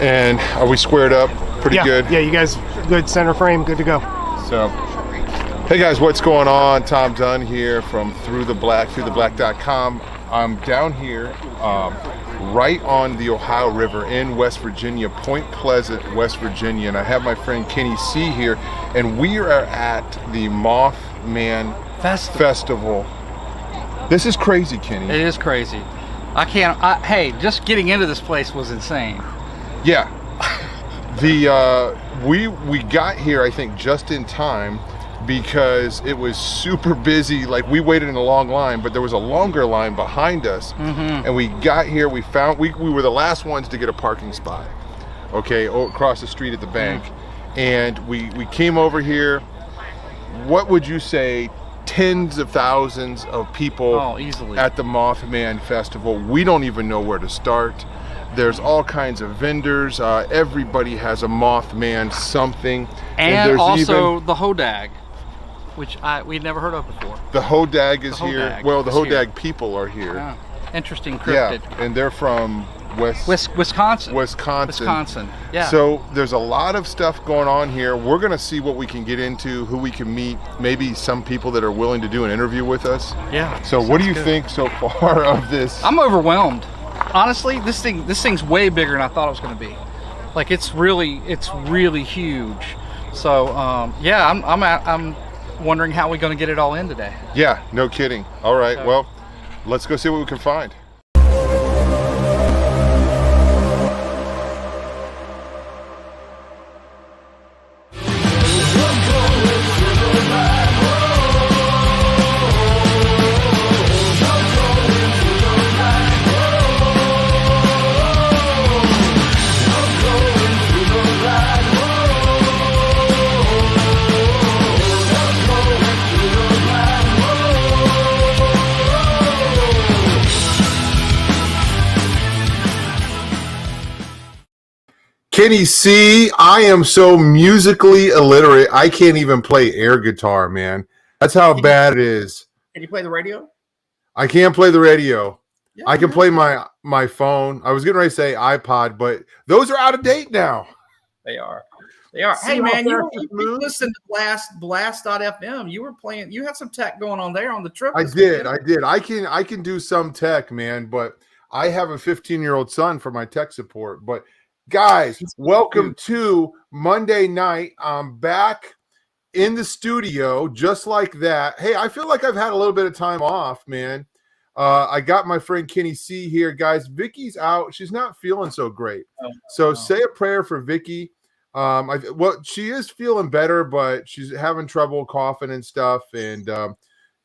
And are we squared up pretty good? Yeah, you guys, good center frame, good to go. So, hey guys, what's going on? Tom Dunn here from throughtheblack.com. I'm down here right on the Ohio River in West Virginia, Point Pleasant, West Virginia, and I have my friend Kenny Seay here, and we are at the Mothman Festival. This is crazy, Kenny. It is crazy. Hey, just getting into this place was insane. Yeah. We got here, I think, just in time because it was super busy. Like, we waited in a long line, but there was a longer line behind us. And we got here, we were the last ones to get a parking spot, okay, across the street at the bank. And we came over here. What would you say? Tens of thousands of people easily at the Mothman Festival. We don't even know where to start. There's all kinds of vendors. Everybody has a Mothman something. And also even the Hodag, which we'd never heard of before. The Hodag is here. Hodag well, the Hodag people are here. Yeah. Interesting cryptid. Yeah, and they're from Wisconsin. Wisconsin. Yeah. So there's a lot of stuff going on here. We're going to see what we can get into, who we can meet, maybe some people that are willing to do an interview with us. Yeah. So what do you think so far of this? I'm overwhelmed. Honestly, this thing's way bigger than I thought it was going to be. Like, it's really huge. So yeah, I'm wondering how we're going to get it all in today. Yeah, no kidding. All right, well, let's go see what we can find. Kenny Seay, I am so musically illiterate, I can't even play air guitar, man. That's how bad it is. Can you play the radio? I can't play the radio. Yeah, I can play my phone. I was getting ready to say iPod, but those are out of date now. They are. Hey, man, you listen to Blast.fm. You were playing. You had some tech going on there on the trip. I did. I can do some tech, man, but I have a 15-year-old son for my tech support. But guys, welcome to Monday night. I'm back in the studio just like that. Hey, I feel like I've had a little bit of time off, man. I got my friend Kenny Seay here, guys. Vicky's out. She's not feeling so great. So say a prayer for Vicky. She is feeling better, but she's having trouble coughing and stuff, and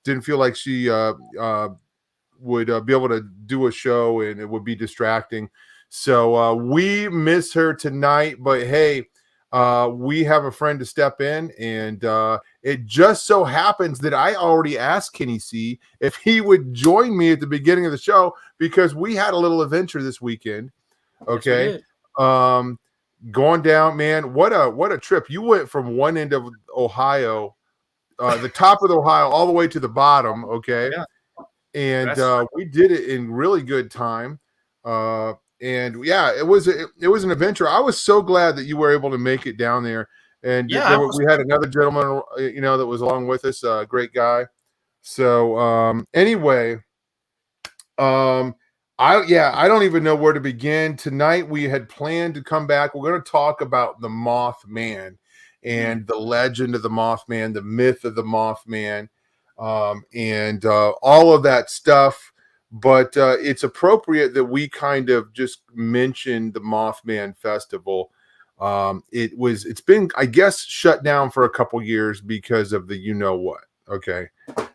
didn't feel like she would be able to do a show, and it would be distracting. So we miss her tonight, but hey, we have a friend to step in, and it just so happens that I already asked Kenny Seay if he would join me at the beginning of the show because we had a little adventure this weekend. Okay. Yes, going down, man, what a trip. You went from one end of Ohio, the top of Ohio, all the way to the bottom. Okay. Yeah. And we did it in really good time. And yeah, it was an adventure. I was so glad that you were able to make it down there. And we had another gentleman, that was along with us, great guy. So anyway, I don't even know where to begin. Tonight we had planned to come back. We're going to talk about the Mothman and the legend of the Mothman, the myth of the Mothman, and all of that stuff. But it's appropriate that we kind of just mention the Mothman Festival. It's been, I guess, shut down for a couple years because of the you-know-what, okay?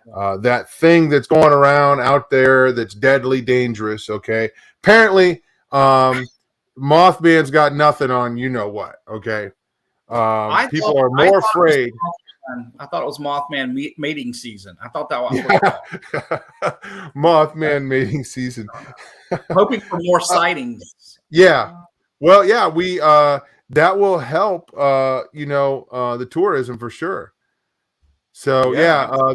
That thing that's going around out there that's deadly dangerous, okay? Apparently, Mothman's got nothing on you-know-what, okay? People are more afraid. I thought it was Mothman mating season. I thought that was Mothman mating season. Hoping for more sightings. Yeah. Well, yeah, we that will help the tourism for sure. So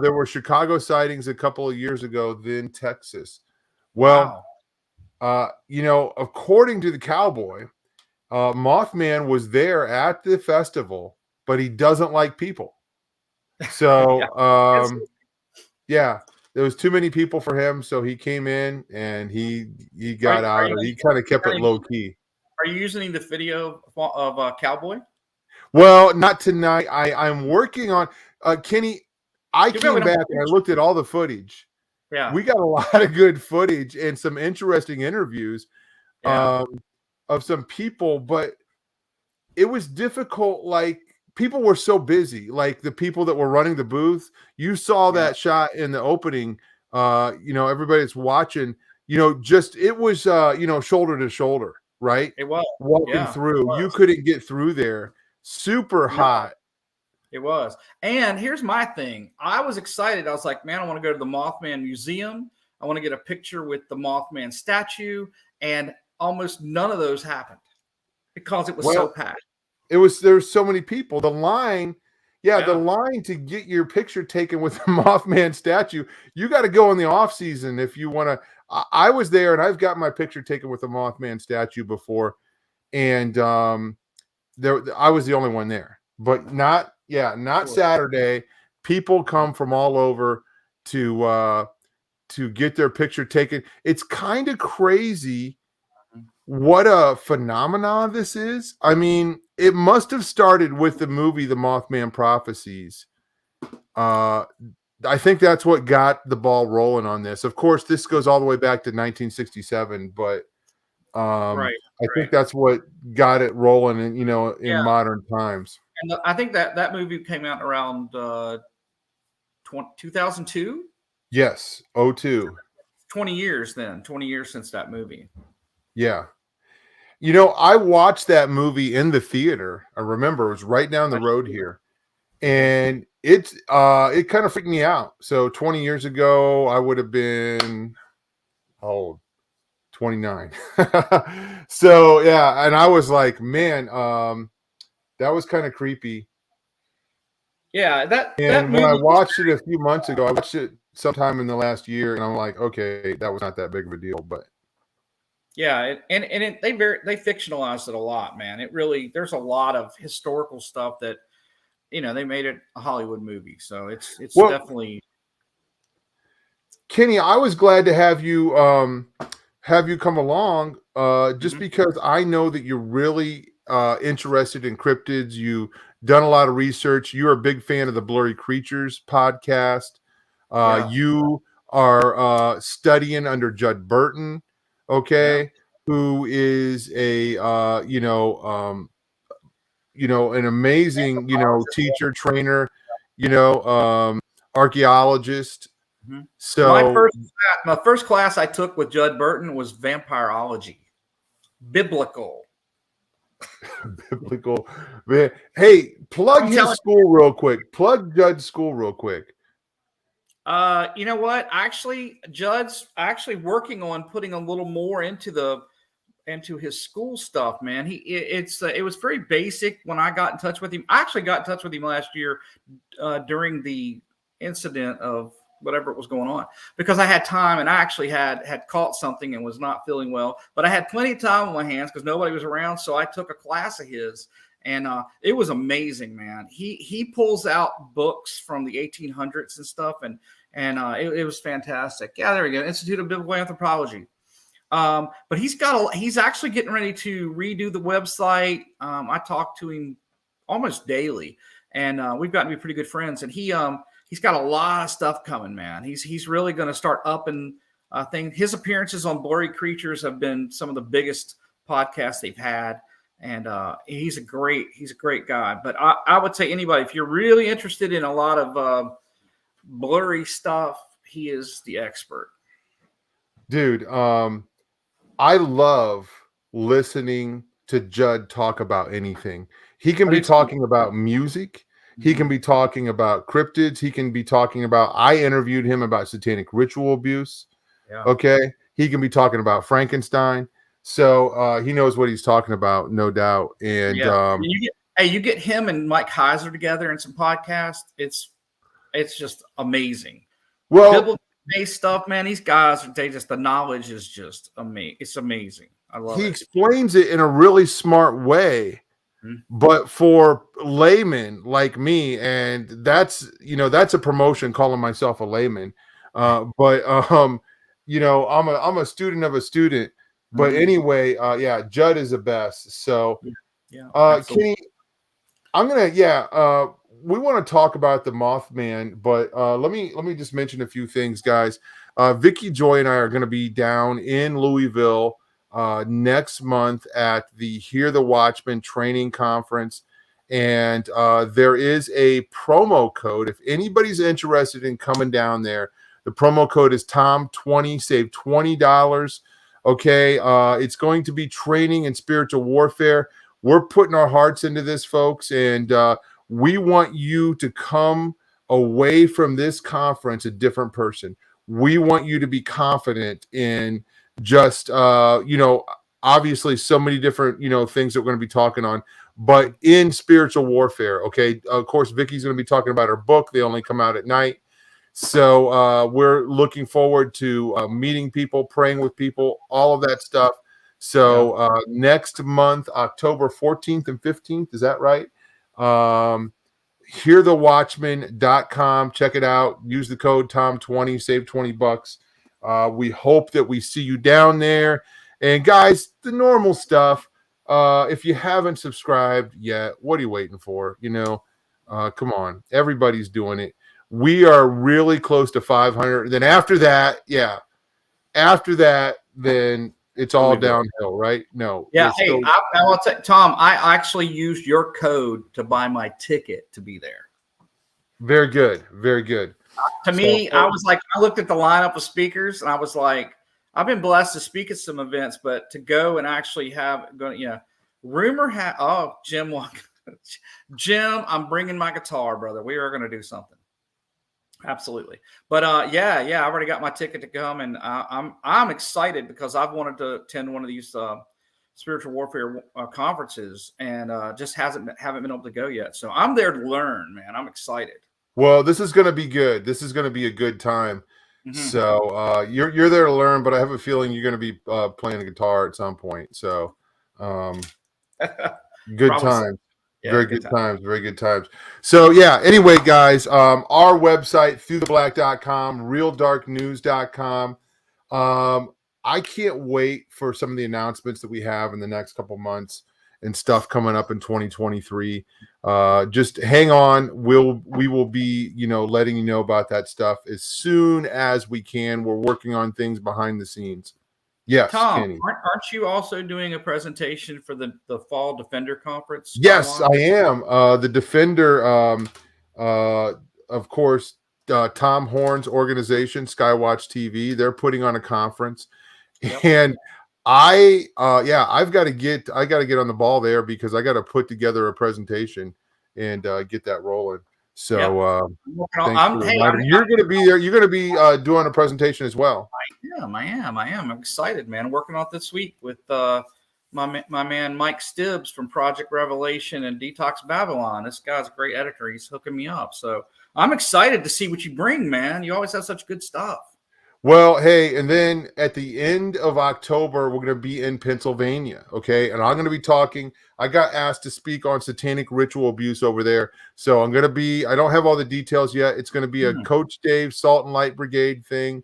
there were Chicago sightings a couple of years ago, then Texas. Well, according to the cowboy, Mothman was there at the festival, but he doesn't like people. So, yeah, there was too many people for him. So he came in and he got out. He kind of kept it low key. Are you using the video of Cowboy? Well, not tonight. I'm working on Kenny. I came back and I looked at all the footage. Yeah, we got a lot of good footage and some interesting interviews of some people, but it was difficult. Like, people were so busy. Like, the people that were running the booth, you saw that shot in the opening. Everybody that's watching, just it was shoulder to shoulder, right? It was walking through. You couldn't get through there. Super hot. It was. And here's my thing. I was excited. I was like, man, I want to go to the Mothman Museum. I want to get a picture with the Mothman statue. And almost none of those happened because it was so packed. There's so many people. The line to get your picture taken with the Mothman statue, you got to go in the off season if you want to. I was there and I've got my picture taken with the Mothman statue before. And I was the only one there, but not Saturday. People come from all over to get their picture taken. It's kind of crazy what a phenomenon this is. I mean, it must have started with the movie The Mothman Prophecies. I think that's what got the ball rolling on this. Of course, this goes all the way back to 1967, but I think that's what got it rolling in modern times. And I think that movie came out around 2002. Yes, 2002. 20 years then. 20 years since that movie. Yeah. I watched that movie in the theater. I remember it was right down the road here. And it kind of freaked me out. So 20 years ago, I would have been 29. So yeah, and I was like, man, that was kind of creepy. Yeah, when I watched it a few months ago, I watched it sometime in the last year, and I'm like, okay, that was not that big of a deal, but yeah, they fictionalized it a lot, man. It really, there's a lot of historical stuff that they made it a Hollywood movie, so it's definitely. Kenny, I was glad to have you come along, just because I know that you're really interested in cryptids. You've done a lot of research. You're a big fan of the Blurry Creatures podcast. You are studying under Judd Burton, who is a an amazing teacher, trainer, archaeologist. Mm-hmm. So my first class I took with Judd Burton was vampirology, biblical. Biblical. Hey, plug his school real quick. Plug Judd's school real quick. You know what? Actually, Judd's actually working on putting a little more into his school stuff, man. It was very basic when I got in touch with him. I actually got in touch with him last year during the incident of whatever it was going on, because I had time and I actually had caught something and was not feeling well, but I had plenty of time on my hands because nobody was around. So I took a class of his, and it was amazing, man. He pulls out books from the 1800s and stuff, and it was fantastic. Yeah, there we go. Institute of Biblical Anthropology. But he's actually getting ready to redo the website. I talk to him almost daily, and we've gotten to be pretty good friends. And he's got a lot of stuff coming, man. He's really going to start upping things. His appearances on Blurry Creatures have been some of the biggest podcasts they've had, and he's a great guy. But I would say anybody, if you're really interested in a lot of blurry stuff, he is the expert. Dude, I love listening to Judd talk about anything. He can be talking about music. He can be talking about cryptids. He can be talking about, I interviewed him about satanic ritual abuse. Yeah. Okay. He can be talking about Frankenstein. So he knows what he's talking about, no doubt. And you get him and Mike Heiser together in some podcasts. It's just amazing. Well, biblical based stuff, man. These guys, the knowledge is just amazing. It's amazing. I love he it. explains it in a really smart way. But for laymen like me, and that's a promotion calling myself a layman. But I'm a student of a student. But anyway, Judd is the best. So Yeah, absolutely. Kenny, we want to talk about the Mothman, but let me just mention a few things, guys. Vicky Joy and I are going to be down in Louisville next month at the Hear the Watchmen training conference, and there is a promo code. If anybody's interested in coming down there, the promo code is Tom20, save $20. Okay, it's going to be training in spiritual warfare. We're putting our hearts into this, folks, and we want you to come away from this conference a different person. We want you to be confident in just, obviously so many different, things that we're going to be talking on, but in spiritual warfare. Okay. Of course, Vicky's going to be talking about her book. They only come out at night. So we're looking forward to meeting people, praying with people, all of that stuff. So next month, October 14th and 15th, is that right? Hearthewatchmen.com. Check it out. Use the code Tom20, save $20. We hope that we see you down there. And guys, the normal stuff. If you haven't subscribed yet, what are you waiting for? Come on. Everybody's doing it. We are really close to 500. Then after that, then it's all downhill, right? No. Yeah. Hey, I will tell Tom, I actually used your code to buy my ticket to be there. Very good. Very good. To me, I was like, I looked at the lineup of speakers and I was like, I've been blessed to speak at some events, but to go and actually Jim, I'm bringing my guitar, brother. We are going to do something. Absolutely. But I've already got my ticket to come, and I'm excited because I've wanted to attend one of these spiritual warfare conferences, and just haven't been able to go yet. So I'm there to learn, man. I'm excited. Well, this is going to be good. This is going to be a good time. So you're there to learn, but I have a feeling you're going to be playing the guitar at some point. So good times. Yeah, very good times. Very good times. So anyway, guys, our website, throughtheblack.com, realdarknews.com. I can't wait for some of the announcements that we have in the next couple months and stuff coming up in 2023. Just hang on. We will be, letting you know about that stuff as soon as we can. We're working on things behind the scenes. Yes, Tom, Kenny. aren't you also doing a presentation for the Fall Defender Conference? Yes, I am. The Defender, of course, Tom Horn's organization, Skywatch TV, they're putting on a conference. Yep. And I've got to get on the ball there because I got to put together a presentation and get that rolling. So you're going to be there. You're going to be doing a presentation as well. I am. I'm excited, man. Working on it this week with my man Mike Stibbs from Project Revelation and Detox Babylon. This guy's a great editor. He's hooking me up. So I'm excited to see what you bring, man. You always have such good stuff. Well, hey, and then at the end of October, we're going to be in Pennsylvania, okay? And I'm going to be talking. I got asked to speak on satanic ritual abuse over there. So I'm going to be, I don't have all the details yet. It's going to be a Coach Dave Salt and Light Brigade thing.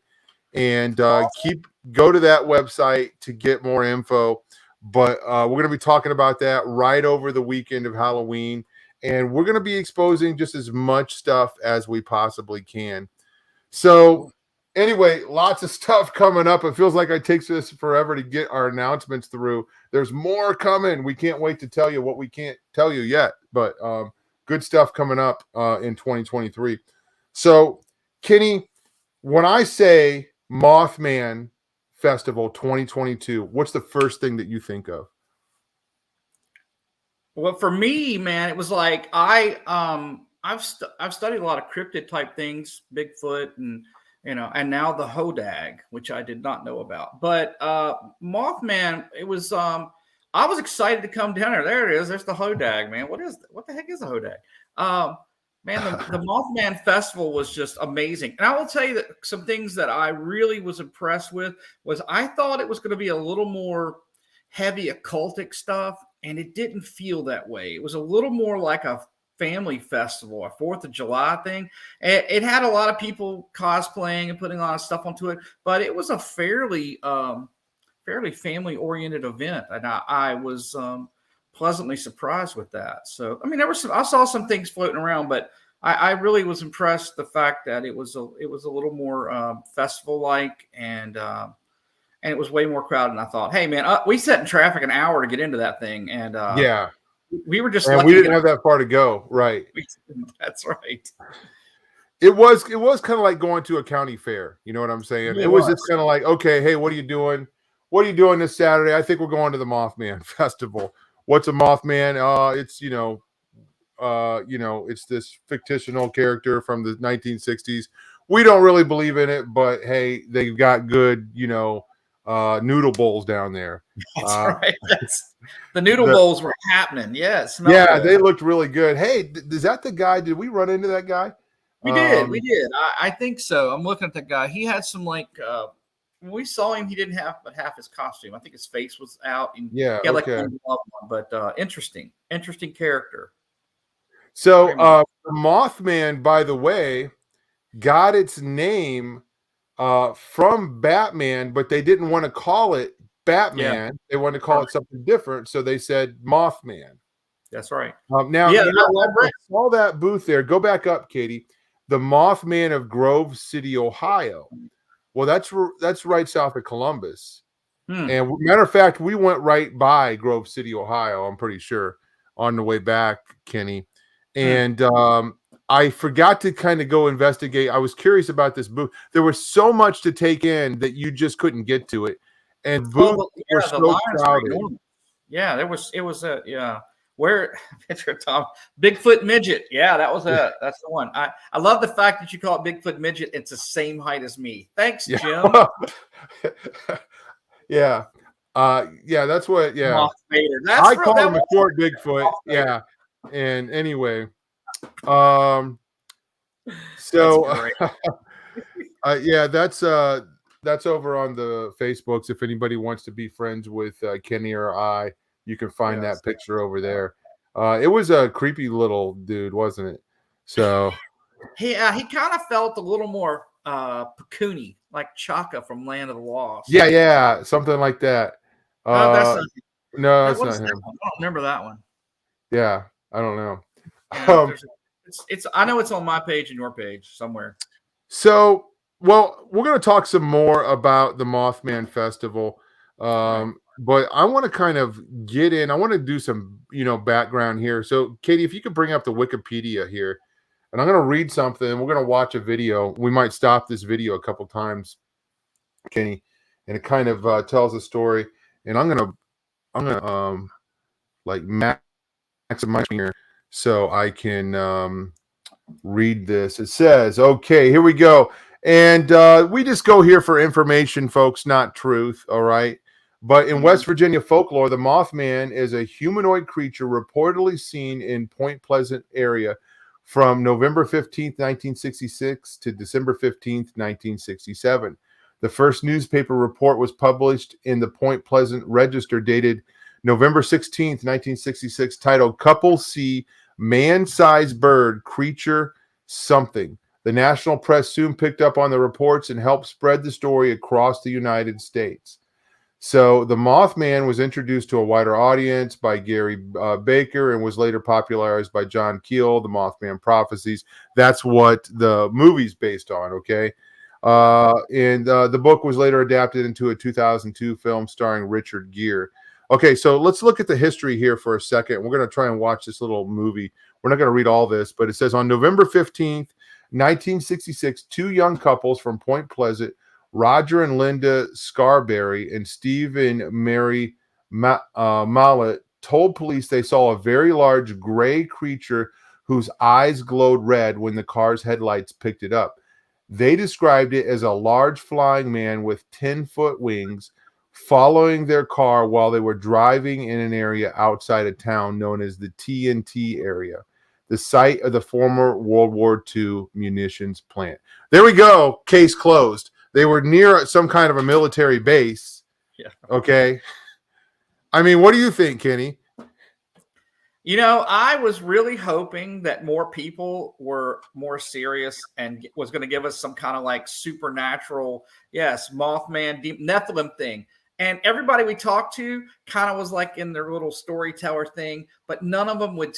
And go to that website to get more info. But we're going to be talking about that right over the weekend of Halloween. And we're going to be exposing just as much stuff as we possibly can. So anyway, lots of stuff coming up. It feels like it takes us forever to get our announcements through. There's more coming. We can't wait to tell you what we can't tell you yet. But good stuff coming up in 2023. So, Kenny, when I say Mothman Festival 2022, what's the first thing that you think of? Well, for me, man, it was like I've studied a lot of cryptid type things, Bigfoot, and now the Hodag, which I did not know about. But Mothman, it was I was excited to come down there. There it is. There's the Hodag, man. What the heck is a Hodag? Man, the Mothman Festival was just amazing. And I will tell you that some things that I really was impressed with was I thought it was going to be a little more heavy occultic stuff, and it didn't feel that way. It was a little more like a family festival, a 4th of July thing. It had a lot of people cosplaying and putting a lot of stuff onto it, but it was a fairly family oriented event, and I was pleasantly surprised with that. So I mean, I saw some things floating around, but I really was impressed the fact that it was a little more festival like, and it was way more crowded than I thought. Hey man, we sat in traffic an hour to get into that thing, and we were just and lucky we didn't have that far to go, right? That's right. It was kind of like going to a county fair. You know what I'm saying? It was just kind of like, okay, hey, what are you doing? What are you doing this Saturday? I think we're going to the Mothman Festival. What's a Mothman? It's it's this fictional character from the 1960s. We don't really believe in it, but hey, they've got good, noodle bowls down there. That's right. The noodle bowls were happening. Yeah, good. They looked really good. Hey, is that the guy? Did we run into that guy? We did. I think so. I'm looking at the guy. He had some when we saw him, he didn't have but half his costume. I think his face was out. And he had one glove on, but interesting character. So the Mothman, by the way, got its name from Batman, but they didn't want to call it Batman. Yeah. They wanted to call it something different, so they said Mothman. That's right. Now, I saw that booth there. Go back up, Katie. The Mothman of Grove City, Ohio. Well, that's right south of Columbus. And matter of fact, we went right by Grove City, Ohio, I'm pretty sure, on the way back, Kenny. And I forgot to kind of go investigate. I was curious about this booth. There was so much to take in that you just couldn't get to it. And booths were so crowded. Yeah, where Tom Bigfoot midget. Yeah, that was it. That's the one. I love the fact that you call it Bigfoot midget. It's the same height as me. Thanks, Jim. Yeah. That's what. Yeah. I call him a short Bigfoot. Yeah. And anyway, so that's over on the Facebooks. If anybody wants to be friends with Kenny or I, you can find that picture over there. It was a creepy little dude, wasn't it? So he kind of felt a little more Pakuni, like Chaka from Land of the Lost. Yeah, something like that. That's not him. I don't remember that one. Yeah, I don't know. It's I know it's on my page and your page somewhere. So, well, we're going to talk some more about the Mothman Festival. But I want to kind of get in. I want to do some, background here. So, Katie, if you could bring up the Wikipedia here, and I'm going to read something. We're going to watch a video. We might stop this video a couple times, Kenny, and it kind of tells a story. And I'm gonna maximize here so I can read this. It says, okay, here we go. And we just go here for information, folks, not truth. All right. But in West Virginia folklore, the Mothman is a humanoid creature reportedly seen in Point Pleasant area from November 15th, 1966 to December 15th, 1967. The first newspaper report was published in the Point Pleasant Register dated November 16th, 1966, titled Couple See Man-Sized Bird Creature Something. The national press soon picked up on the reports and helped spread the story across the United States. So the Mothman was introduced to a wider audience by Gary Baker and was later popularized by John Keel, the Mothman Prophecies. That's what the movie's based on, okay? And the book was later adapted into a 2002 film starring Richard Gere. Okay, so let's look at the history here for a second. We're going to try and watch this little movie. We're not going to read all this, but it says on November 15th, 1966, two young couples from Point Pleasant, Roger and Linda Scarberry and Steve and Mary Mallet, told police they saw a very large gray creature whose eyes glowed red when the car's headlights picked it up. They described it as a large flying man with 10-foot wings following their car while they were driving in an area outside of town known as the TNT area, the site of the former World War II munitions plant. There we go. Case closed. They were near some kind of a military base. Yeah. Okay. I mean, what do you think, Kenny? You know, I was really hoping that more people were more serious and was going to give us some kind of like supernatural, yes, Mothman, Nephilim thing. And everybody we talked to kind of was like in their little storyteller thing, but none of them would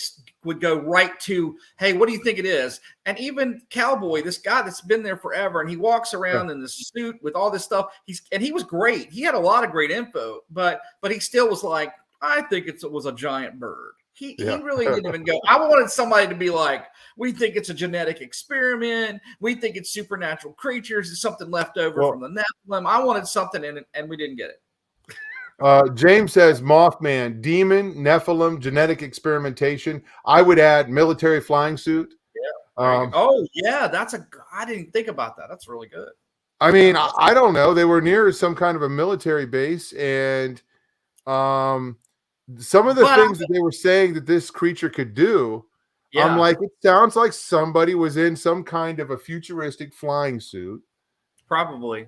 go right to, hey, what do you think it is? And even Cowboy, this guy that's been there forever, and he walks around in the suit with all this stuff. He was great. He had a lot of great info, but he still was like, I think it was a giant bird. He really didn't even go. I wanted somebody to be like, we think it's a genetic experiment. We think it's supernatural creatures. It's something left over from the Nephilim. I wanted something in it, and we didn't get it. James says Mothman, demon, Nephilim, genetic experimentation. I would add military flying suit. Yeah. I didn't think about that. That's really good. I mean, I don't know. They were near some kind of a military base, and some of the things that they were saying that this creature could do, I'm like, it sounds like somebody was in some kind of a futuristic flying suit. Probably.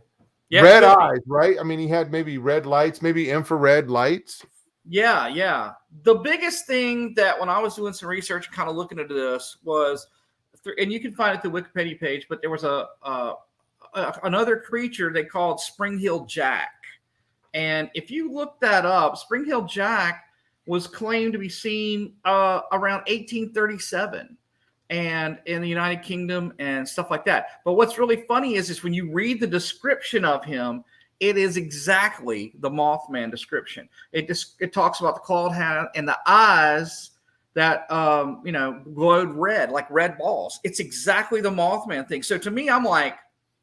Yeah, red eyes, right? I mean, he had maybe red lights, maybe infrared lights. Yeah. The biggest thing that when I was doing some research, kind of looking into this was, and you can find it the Wikipedia page, but there was another creature they called Spring-Heeled Jack. And if you look that up, Spring-Heeled Jack was claimed to be seen around 1837 and in the United Kingdom and stuff like that. But what's really funny is when you read the description of him, it is exactly the Mothman description. It talks about the clawed hand and the eyes that glowed red, like red balls. It's exactly the Mothman thing. So to me, I'm like,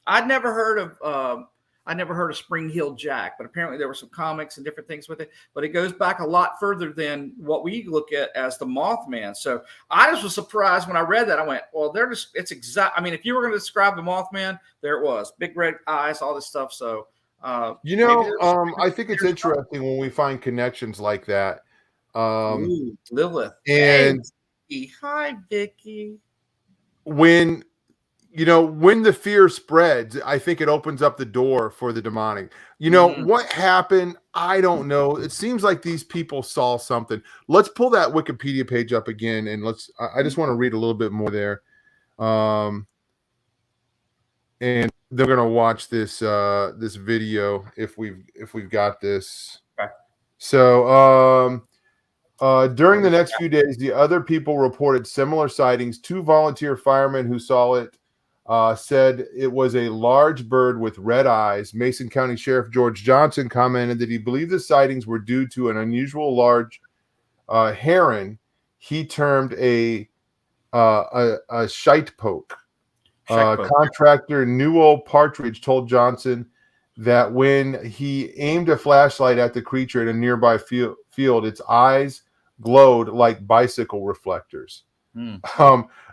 I'd never heard of Spring-Heeled Jack, but apparently there were some comics and different things with it. But it goes back a lot further than what we look at as the Mothman. So I just was surprised when I read that. I went, well, it's exact. I mean, if you were going to describe the Mothman, there it was, big red eyes, all this stuff. So I think it's interesting when we find connections like that. Lilith and hi, Vicky. When the fear spreads, I think it opens up the door for the demonic. What happened? I don't know. It seems like these people saw something. Let's pull that Wikipedia page up again, and I just want to read a little bit more there. And they're gonna watch this video if we've got this. Okay. So during the next few days, the other people reported similar sightings. 2 volunteer firemen who saw it said it was a large bird with red eyes. Mason County Sheriff George Johnson commented that he believed the sightings were due to an unusual large heron he termed a shite poke. Contractor Newell Partridge told Johnson that when he aimed a flashlight at the creature at a nearby field, its eyes glowed like bicycle reflectors.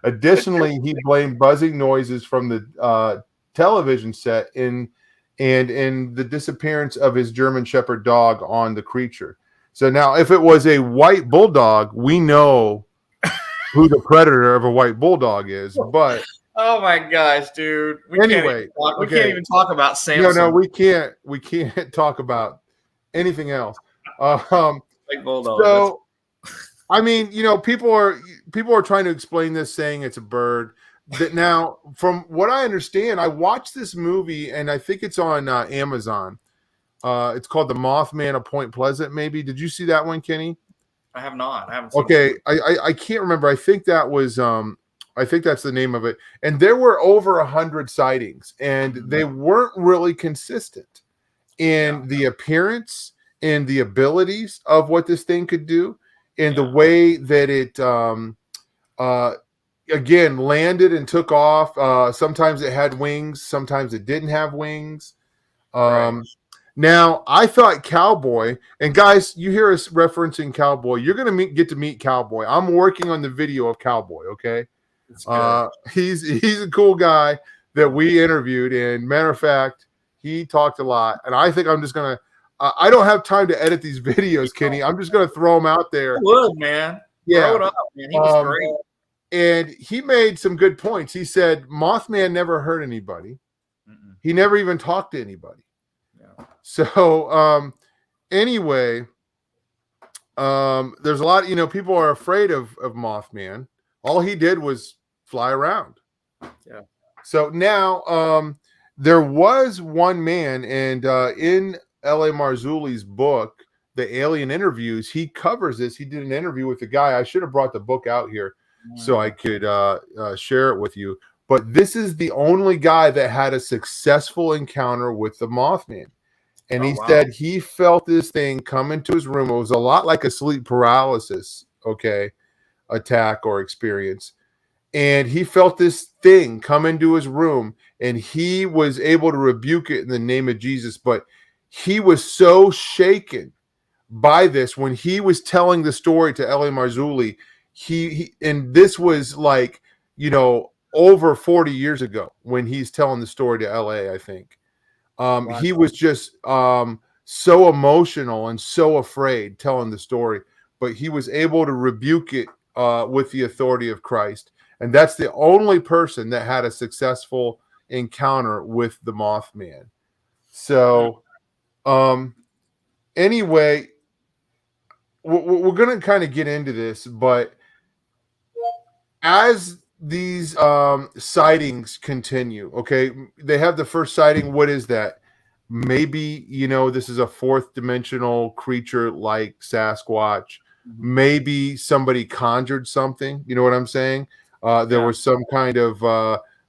Additionally, he blamed buzzing noises from the television set and in the disappearance of his German Shepherd dog on the creature. So now, if it was a white bulldog, we know who the predator of a white bulldog is. But oh my gosh, dude! We can't even talk about Samson. No, we can't. We can't talk about anything else. White bulldog. So. I mean, people are trying to explain this, saying it's a bird. That now, from what I understand, I watched this movie, and I think it's on Amazon. It's called The Mothman of Point Pleasant. Maybe did you see that one, Kenny? I have not. I haven't seen it. I can't remember. I think that was I think that's the name of it. And there were over 100 sightings, and they weren't really consistent in the appearance and the abilities of what this thing could do. And the way that it, again, landed and took off. Sometimes it had wings. Sometimes it didn't have wings. Now, I thought Cowboy, and guys, you hear us referencing Cowboy. You're going to get to meet Cowboy. I'm working on the video of Cowboy, okay? He's a cool guy that we interviewed. And matter of fact, he talked a lot. And I think I'm just going to, I don't have time to edit these videos, Kenny. I'm just going to throw them out there. Would, man. Yeah. Throw it up, man. He was great. And he made some good points. He said Mothman never hurt anybody. He never even talked to anybody. Yeah. So anyway, there's a lot, people are afraid of Mothman. All he did was fly around. Yeah. So now, there was one man, and in L.A. Marzulli's book, The Alien Interviews, he covers this. He did an interview with a guy. I should have brought the book out here so I could share it with you. But this is the only guy that had a successful encounter with the Mothman. And he said he felt this thing come into his room. It was a lot like a sleep paralysis, attack or experience. And he felt this thing come into his room, and he was able to rebuke it in the name of Jesus. But he was so shaken by this when he was telling the story to L.A. Marzulli. And this was like, over 40 years ago when he's telling the story to L.A., I think. He was just so emotional and so afraid telling the story, but he was able to rebuke it with the authority of Christ. And that's the only person that had a successful encounter with the Mothman. So, anyway, we're going to kind of get into this, but as these sightings continue, they have the first sighting. What is that? Maybe, this is a fourth dimensional creature like Sasquatch. Maybe somebody conjured something. You know what I'm saying? There was some kind of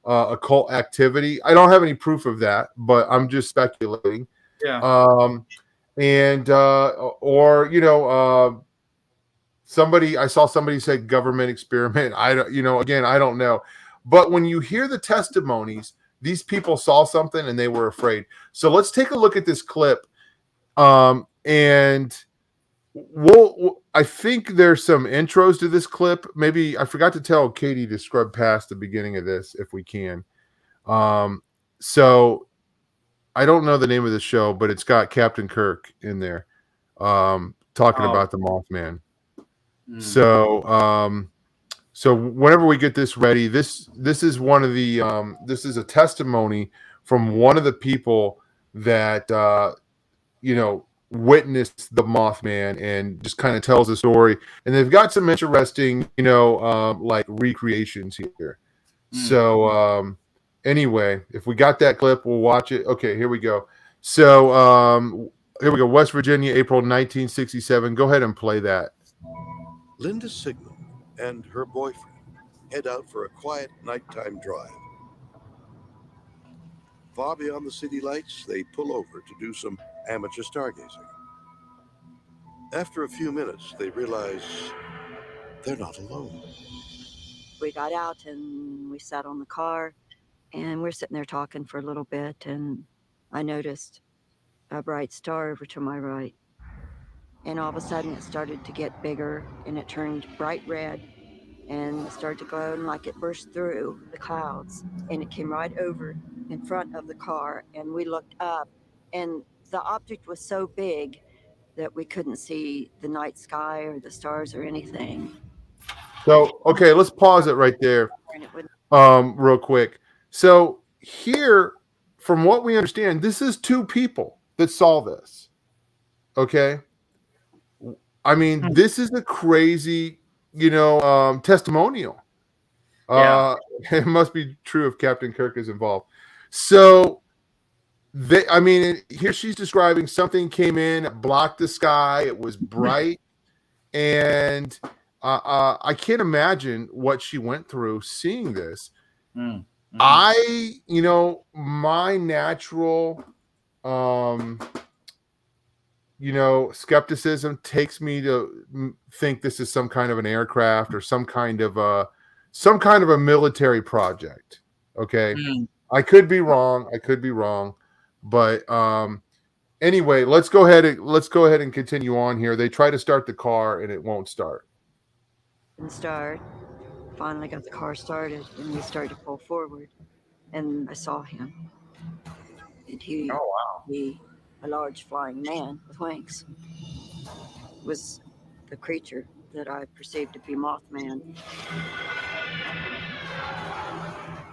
occult activity. I don't have any proof of that, but I'm just speculating. Yeah. I saw somebody say government experiment. I don't know. But when you hear the testimonies, these people saw something and they were afraid. So let's take a look at this clip. And I think there's some intros to this clip. Maybe I forgot to tell Katie to scrub past the beginning of this if we can. So I don't know the name of the show, but it's got Captain Kirk in there talking about the Mothman. So whenever we get this ready, this is one of the this is a testimony from one of the people that witnessed the Mothman and just kind of tells the story. And they've got some interesting, like recreations here. So anyway, if we got that clip, we'll watch it. Okay, here we go. So here we go. West Virginia, April 1967. Go ahead and play that. Linda Signal and her boyfriend head out for a quiet nighttime drive. Far beyond the city lights, they pull over to do some amateur stargazing. After a few minutes, they realize they're not alone. We got out and we sat on the car, and we're sitting there talking for a little bit, and I noticed a bright star over to my right. And all of a sudden it started to get bigger, and it turned bright red and it started to glow, and like it burst through the clouds, and it came right over in front of the car. And we looked up, and the object was so big that we couldn't see the night sky or the stars or anything. So, okay, let's pause it right there real quick. So here, from what we understand, this is two people that saw this. Okay. I mean, this is a crazy, testimonial. It must be true if Captain Kirk is involved. So, here she's describing something came in, blocked the sky. It was bright. And I can't imagine what she went through seeing this. My natural, skepticism takes me to think this is some kind of an aircraft or some kind of a military project. Okay. I could be wrong. But anyway, let's go ahead and continue on here. They try to start the car and it won't start. Finally got the car started, and we started to pull forward, and I saw him. And he, a large flying man with wings, was the creature that I perceived to be Mothman.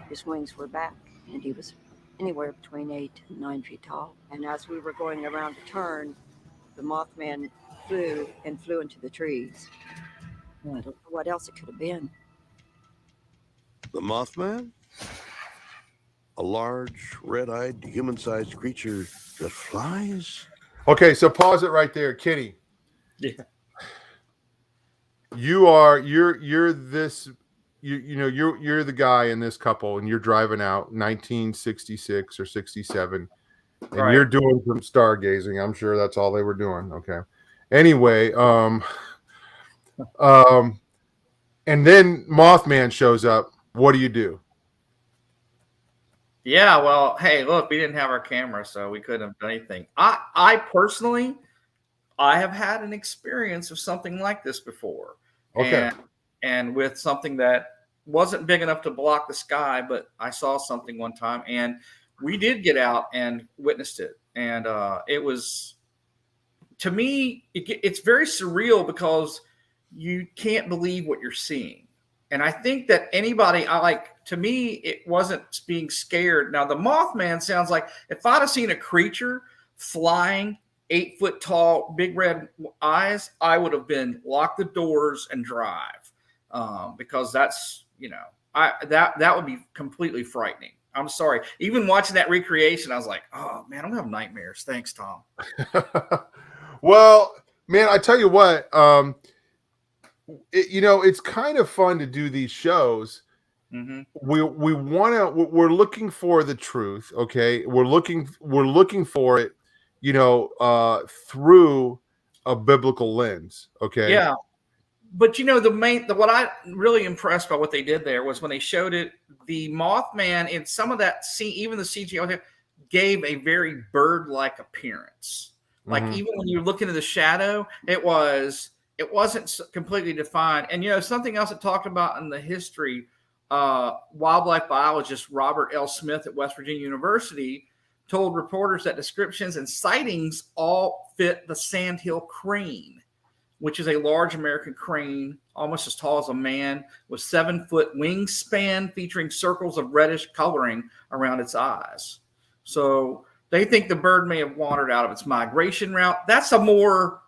His wings were back, and he was anywhere between 8 and 9 feet tall. And as we were going around the turn, the Mothman flew into the trees. I don't know what else it could have been. The Mothman? A large, red-eyed, human-sized creature that flies? Okay, so pause it right there, Kenny. Yeah. You're the guy in this couple, and you're driving out 1966 or 67, and Right. you're doing some stargazing. I'm sure that's all they were doing. Okay. Anyway, and then Mothman shows up. What do you do? Yeah, well, hey, look, we didn't have our camera, so we couldn't have done anything. I personally, I have had an experience of something like this before. Okay. And with something that wasn't big enough to block the sky, but I saw something one time, and we did get out and witnessed it. And it was, to me, it's very surreal because you can't believe what you're seeing. And I think that to me, it wasn't being scared. Now, the Mothman sounds like if I'd have seen a creature flying 8 foot tall, big red eyes, I would have been lock the doors and drive, because that's, that would be completely frightening. I'm sorry. Even watching that recreation, I was like, oh man, I'm gonna have nightmares. Thanks, Tom. Well, man, I tell you what, it's kind of fun to do these shows. Mm-hmm. We're looking for the truth. Okay. We're looking for it, through a biblical lens. Okay. Yeah. But what I really impressed by what they did there was when they showed it, the Mothman in some of that scene, even the CGI gave a very bird-like appearance. Like even when you look into the shadow, it wasn't completely defined. And something else it talked about in the history, wildlife biologist Robert L. Smith at West Virginia University told reporters that descriptions and sightings all fit the sandhill crane, which is a large American crane, almost as tall as a man, with 7-foot wingspan, featuring circles of reddish coloring around its eyes. So they think the bird may have wandered out of its migration route. That's a more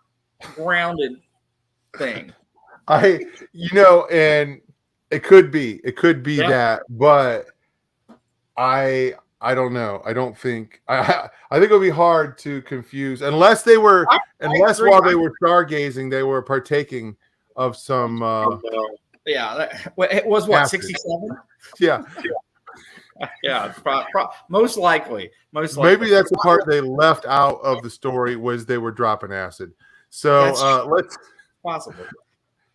grounded thing. And it could be that, but I don't know. I don't think I think it would be hard to confuse unless while they were stargazing, they were partaking of some it was what, 67? Yeah. Yeah, most likely. Maybe that's the part they left out of the story was they were dropping acid. So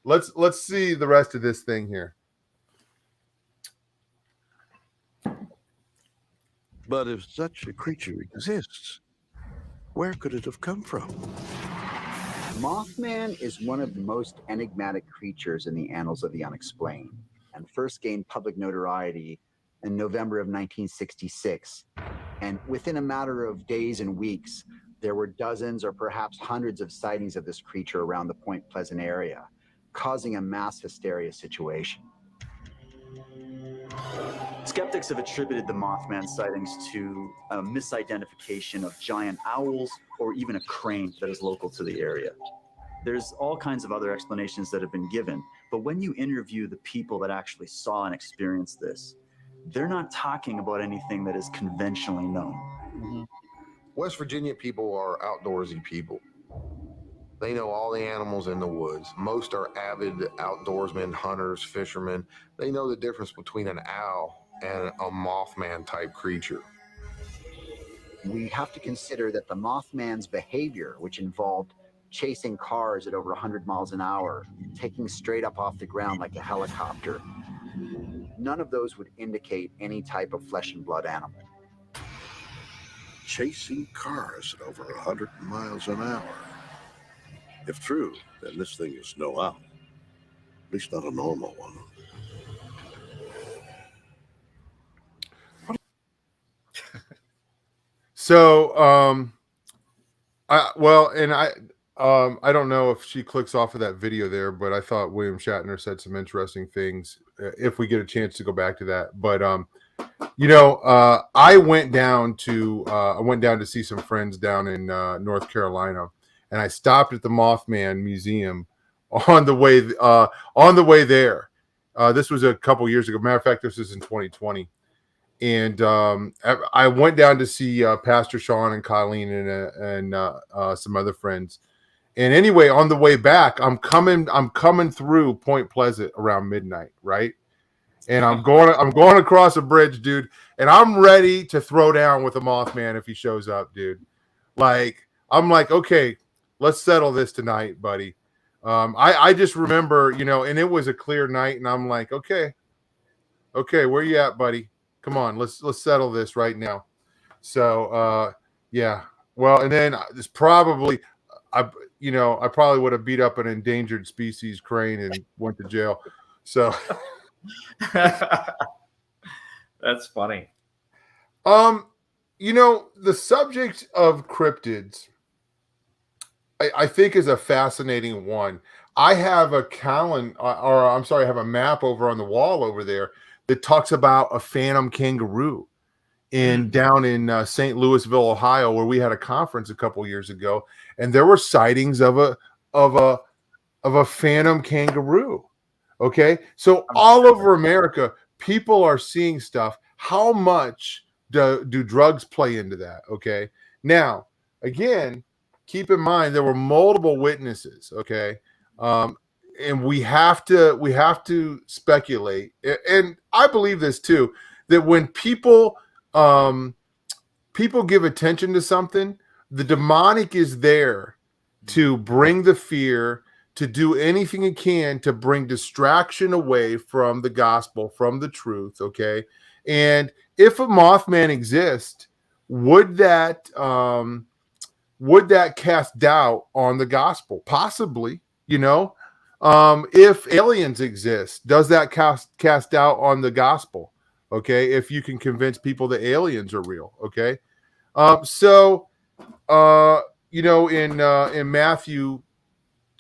let's see the rest of this thing here. But if such a creature exists, where could it have come from? Mothman is one of the most enigmatic creatures in the annals of the unexplained, and first gained public notoriety in November of 1966. And within a matter of days and weeks, there were dozens or perhaps hundreds of sightings of this creature around the Point Pleasant area, causing a mass hysteria situation. Skeptics have attributed the Mothman sightings to a misidentification of giant owls or even a crane that is local to the area. There's all kinds of other explanations that have been given, but when you interview the people that actually saw and experienced this, they're not talking about anything that is conventionally known. Mm-hmm. West Virginia people are outdoorsy people. They know all the animals in the woods. Most are avid outdoorsmen, hunters, fishermen. They know the difference between an owl and a Mothman type creature. We have to consider that the Mothman's behavior, which involved chasing cars at over 100 miles an hour, taking straight up off the ground like a helicopter, none of those would indicate any type of flesh and blood animal. Chasing cars at over 100 miles an hour. If true, then this thing is no owl. At least not a normal one. So, I don't know if she clicks off of that video there, but I thought William Shatner said some interesting things. If we get a chance to go back to that, but I went down to see some friends down in North Carolina, and I stopped at the Mothman Museum on the way there. This was a couple years ago. Matter of fact, this was in 2020. And I went down to see Pastor Sean and Colleen and some other friends. And anyway, on the way back, I'm coming through Point Pleasant around midnight, right? And I'm going across a bridge, dude, and I'm ready to throw down with a Mothman if he shows up, dude. Like, I'm like, okay, let's settle this tonight, buddy. I just remember, and it was a clear night, and I'm like, okay, where you at, buddy? Come on, let's settle this right now. So yeah. Well, and then it's probably I probably would have beat up an endangered species crane and went to jail. So That's funny. The subject of cryptids, I think, is a fascinating one. I have a I have a map over on the wall over there that talks about a phantom kangaroo down in St. Louisville, Ohio, where we had a conference a couple years ago, and there were sightings of a phantom kangaroo. Okay, so all over America, people are seeing stuff. How much do drugs play into that? Okay, now again, keep in mind there were multiple witnesses. Okay, and we have to speculate, and I believe this too, that when people give attention to something, the demonic is there to bring the fear, to do anything it can to bring distraction away from the gospel, from the truth. Okay, and if a Mothman exists, would that cast doubt on the gospel? Possibly. If aliens exist, does that cast doubt on the gospel? Okay, if you can convince people that aliens are real. Okay, in Matthew,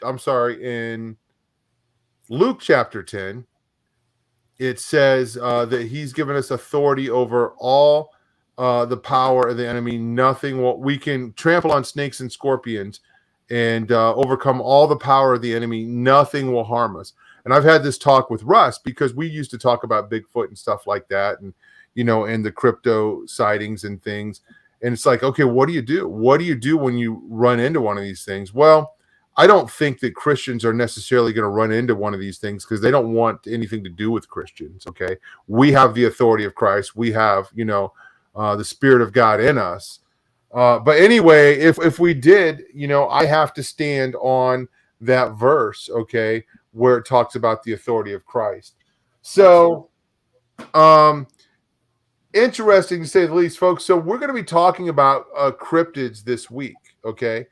in Luke chapter 10, it says that he's given us authority over all the power of the enemy. We can trample on snakes and scorpions and overcome all the power of the enemy. Nothing will harm us. And I've had this talk with Russ because we used to talk about Bigfoot and stuff like that, and and the crypto sightings and things. And it's like, okay, what do you do? What do you do when you run into one of these things? Well, I don't think that Christians are necessarily going to run into one of these things because they don't want anything to do with Christians. Okay, we have the authority of Christ. We have, the Spirit of God in us. But anyway, if we did, I have to stand on that verse, okay, where it talks about the authority of Christ. So, interesting to say the least, folks. So we're going to be talking about cryptids this week, okay?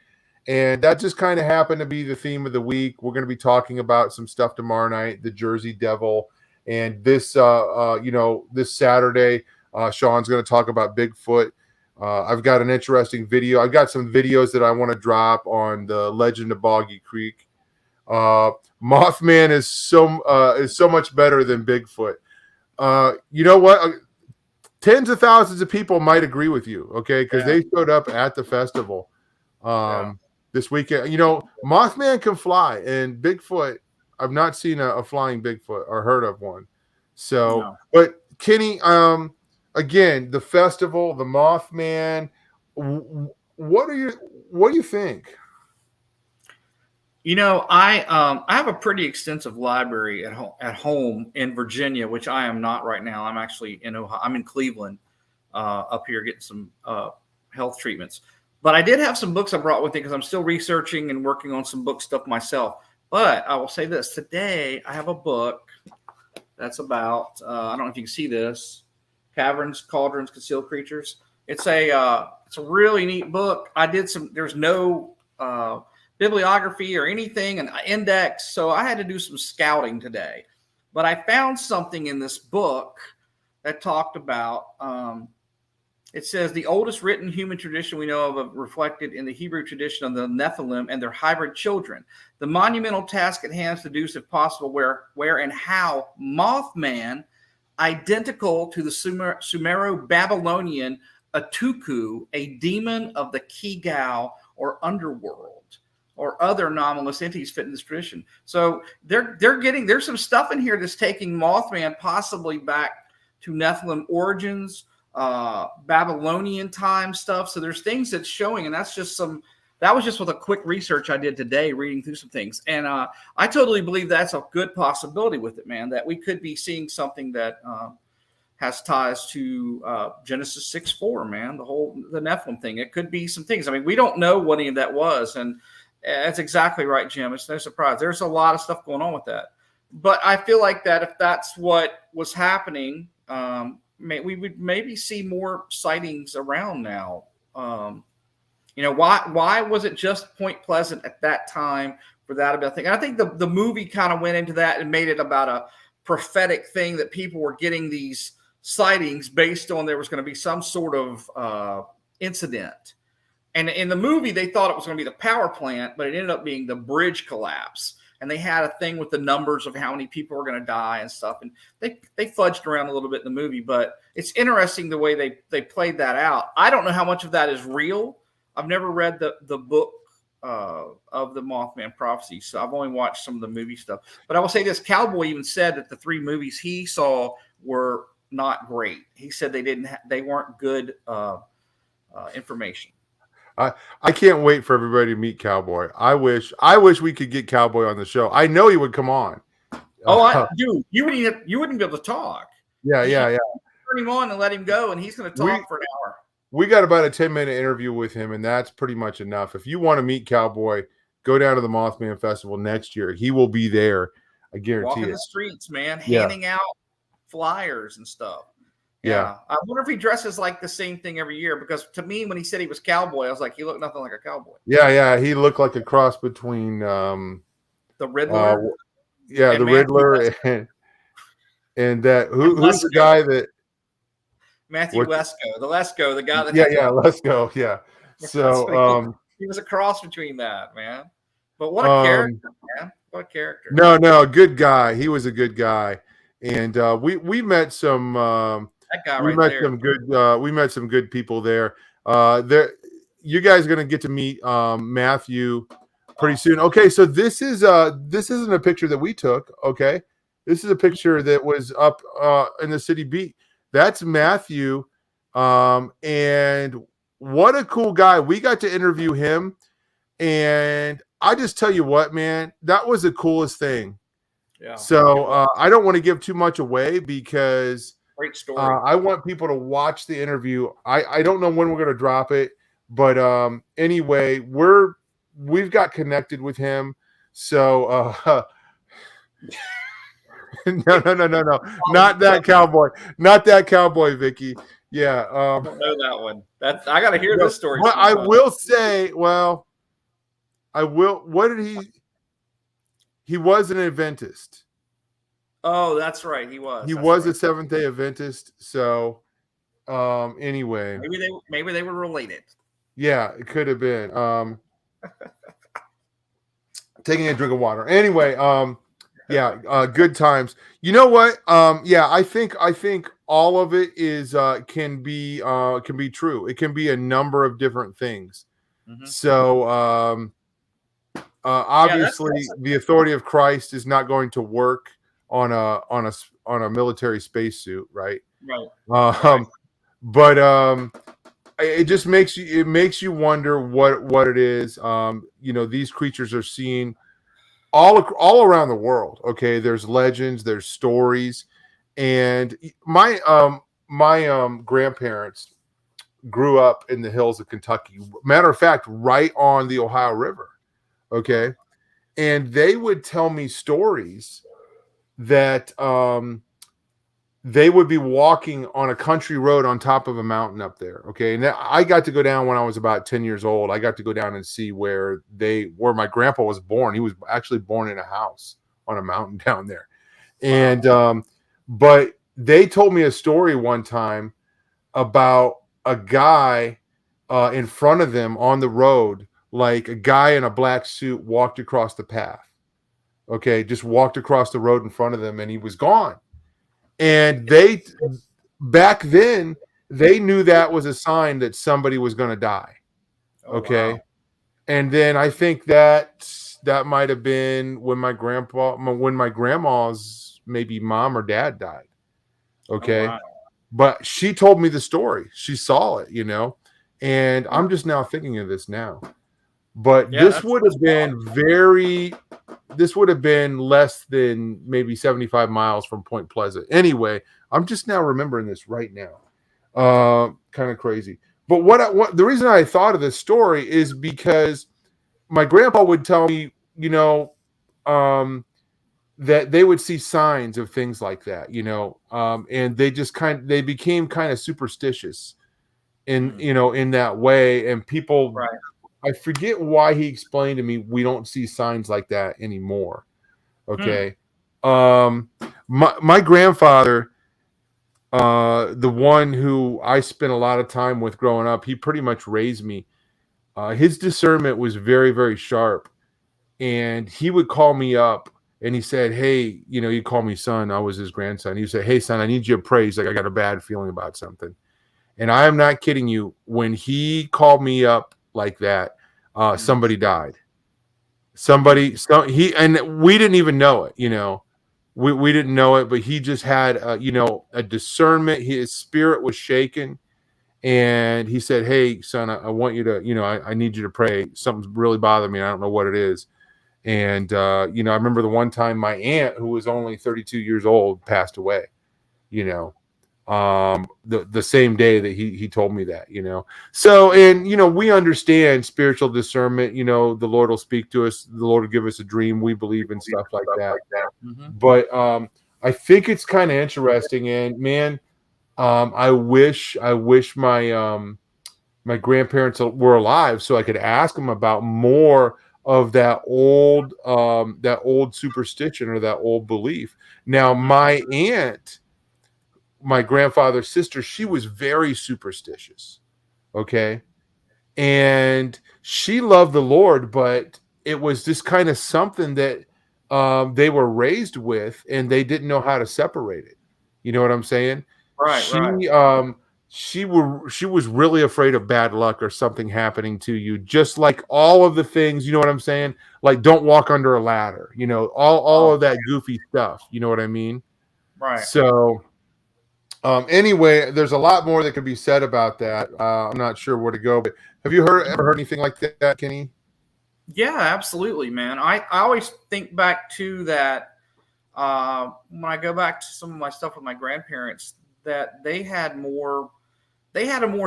And that just kind of happened to be the theme of the week. We're going to be talking about some stuff tomorrow night, the Jersey Devil, and this Saturday, Sean's going to talk about Bigfoot. I've got an interesting video. I've got some videos that I want to drop on the legend of Boggy Creek. Mothman is so much better than Bigfoot. You know what? Tens of thousands of people might agree with you, okay? Because they showed up at the festival this weekend. Mothman can fly, and Bigfoot, I've not seen a flying Bigfoot or heard of one. So, no. But Kenny, again, the festival, the Mothman, what do you think? I have a pretty extensive library at home in Virginia, which I am not right now. I'm actually in Ohio. I'm in Cleveland, up here getting some health treatments. But I did have some books I brought with me because I'm still researching and working on some book stuff myself. But I will say this: today I have a book that's about I don't know if you can see this: Caverns, Cauldrons, Concealed Creatures. It's a really neat book. There's no bibliography or anything, an index. So I had to do some scouting today. But I found something in this book that talked about, it says the oldest written human tradition we know of reflected in the Hebrew tradition of the Nephilim and their hybrid children. The monumental task at hand is to deduce, if possible, where and how Mothman, identical to the Sumero-Babylonian Atuku, a demon of the Kigao or underworld, or other anomalous entities fit in this tradition. So there's some stuff in here that's taking Mothman possibly back to Nephilim origins, Babylonian time stuff. So there's things that's showing, and that was just with a quick research I did today, reading through some things. And I totally believe that's a good possibility with it, man, that we could be seeing something that has ties to Genesis 6:4, man, the Nephilim thing. It could be some things. I mean, we don't know what any of that was. And that's exactly right, Jim. It's no surprise. There's a lot of stuff going on with that. But I feel like that if that's what was happening, we would maybe see more sightings around now. Why was it just Point Pleasant at that time for that to be a thing? And I think the movie kind of went into that and made it about a prophetic thing that people were getting these sightings based on there was going to be some sort of incident. And in the movie, they thought it was going to be the power plant, but it ended up being the bridge collapse. And they had a thing with the numbers of how many people were going to die and stuff. And they fudged around a little bit in the movie, but it's interesting the way they played that out. I don't know how much of that is real. I've never read the book of the Mothman prophecy, so I've only watched some of the movie stuff. But I will say this: Cowboy even said that the 3 movies he saw were not great. He said they weren't good information. I can't wait for everybody to meet Cowboy. I wish we could get Cowboy on the show. I know he would come on. Dude, you wouldn't be able to talk. Yeah. Turn him on and let him go, and he's going to talk for an hour. We got about a 10-minute interview with him, and that's pretty much enough. If you want to meet Cowboy, go down to the Mothman Festival next year. He will be there. I guarantee Walking it. the streets, man, handing out flyers and stuff. Yeah. I wonder if he dresses like the same thing every year, because to me, when he said he was Cowboy, I was like, he looked nothing like a cowboy. Yeah. He looked like a cross between the Riddler. The Riddler and that who's the guy that Matthew Lesko, the guy that Lesko, yeah. So he was a cross between that, man. But what a character, man! What a character. No, good guy. He was a good guy, and we met some. That guy we right met there. some good. We met some good people there. You guys are going to get to meet Matthew pretty soon. Okay, so this isn't a picture that we took. Okay, this is a picture that was up in the city beat. That's Matthew, and what a cool guy. We got to interview him, and I just tell you what, man, that was the coolest thing. Yeah. So I don't want to give too much away because great story. I want people to watch the interview. I don't know when we're going to drop it, but anyway, we've got connected with him. So no, not that cowboy, Vicky. Yeah, I don't know that one. I got to hear this story. But I will say, what did he was an Adventist. Oh, that's right. He was. He was a Seventh-day Adventist. So, anyway, maybe they were related. Yeah, it could have been. Taking a drink of water. Anyway, good times. You know what? I think all of it is can be true. It can be a number of different things. Mm-hmm. So obviously the authority of Christ is not going to work on a military spacesuit, right? Right. But it just makes you wonder what it is. These creatures are seen all around the world. Okay, there's legends, there's stories, and my grandparents grew up in the hills of Kentucky. Matter of fact, right on the Ohio River. Okay, and they would tell me stories that they would be walking on a country road on top of a mountain up there. Okay. And I got to go down when I was about 10 years old. I got to go down and see where my grandpa was born. He was actually born in a house on a mountain down there. And, but they told me a story one time about a guy in front of them on the road, like a guy in a black suit walked across the path. Okay. Just walked across the road in front of them and he was gone. And back then, they knew that was a sign that somebody was going to die. Okay. And then I think that might have been when my grandma's maybe mom or dad died. Okay. Oh, wow. But she told me the story. She saw it, and I'm just now thinking of this now. But Yeah, this would have been less than maybe 75 miles from Point Pleasant. Anyway, I'm just now remembering this right now. Kind of crazy. But what the reason I thought of this story is because my grandpa would tell me, that they would see signs of things like that, and they became kind of superstitious in that way. And people, right. I forget why he explained to me we don't see signs like that anymore. Okay. My grandfather, the one who I spent a lot of time with growing up, he pretty much raised me. His discernment was very, very sharp. And he would call me up and he said, hey, he called me son. I was his grandson. He said, hey, son, I need you to pray. He's like, I got a bad feeling about something. And I am not kidding you. When he called me up like that, somebody died. And we didn't even know it, we didn't know it, but he just had, a discernment. His spirit was shaken. And he said, hey, son, I want you to, I need you to pray. Something's really bothering me. I don't know what it is. And, I remember the one time my aunt, who was only 32 years old, passed away, the same day that he told me that, So, and, we understand spiritual discernment, the Lord will speak to us. The Lord will give us a dream. We believe in stuff like that. Mm-hmm. But I think it's kind of interesting. And man, I wish my grandparents were alive so I could ask them about more of that old superstition or that old belief. Now, my aunt, my grandfather's sister, she was very superstitious. Okay. And she loved the Lord, but it was just kind of something that they were raised with and they didn't know how to separate it. You know what I'm saying? Right. She was really afraid of bad luck or something happening to you, just like all of the things, you know what I'm saying? Like don't walk under a ladder, all of that goofy stuff. You know what I mean? Right. So anyway, there's a lot more that could be said about that. I'm not sure where to go, but have you ever heard anything like that, Kenny? Yeah, absolutely, man. I always think back to that when I go back to some of my stuff with my grandparents, that they had a more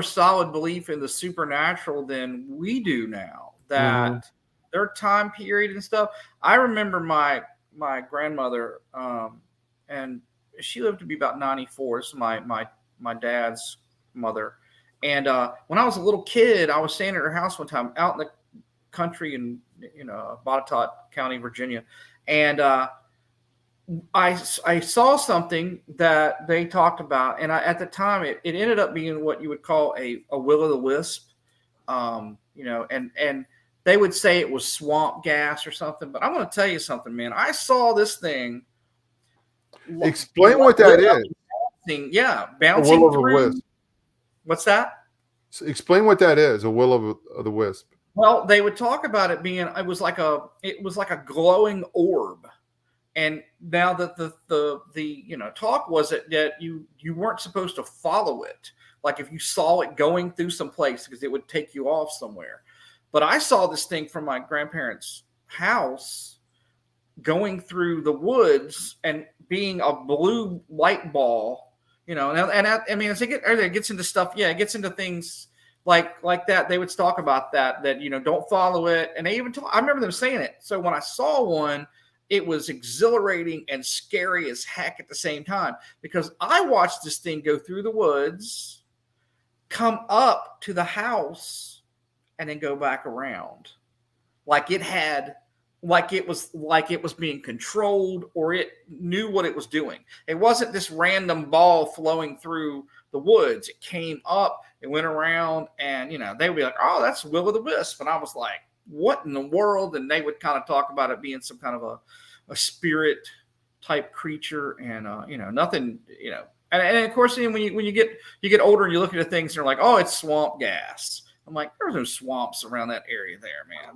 solid belief in the supernatural than we do now. That their time period and stuff. I remember my grandmother, and she lived to be about 94. So my dad's mother. And when I was a little kid, I was staying at her house one time out in the country in Botetourt County, Virginia, and I saw something that they talked about, and at the time it ended up being what you would call a will-o'-the-wisp, and they would say it was swamp gas or something. But I'm going to tell you something, man. I saw this thing. Explain what that is. Bouncing through. What's that? Explain what that is. A will-o'-the-wisp. Well, they would talk about it being it was like a glowing orb. And now that the talk was that you weren't supposed to follow it. Like if you saw it going through some place, because it would take you off somewhere. But I saw this thing from my grandparents' house going through the woods and being a blue light ball, and I mean, as it gets into stuff, it gets into things like that. They would talk about that don't follow it. And they even I remember them saying it. So when I saw one, it was exhilarating and scary as heck at the same time, because I watched this thing go through the woods, come up to the house, and then go back around. Like it was being controlled, or it knew what it was doing. It wasn't this random ball flowing through the woods. It came up, it went around, and they would be like, oh, that's will-o'-the-wisp. And I was like, what in the world? And they would kind of talk about it being some kind of a spirit type creature, and nothing, and of course, when you get older and you look at the things and you're like, oh, it's swamp gas. I'm like, there's no swamps around that area there, man.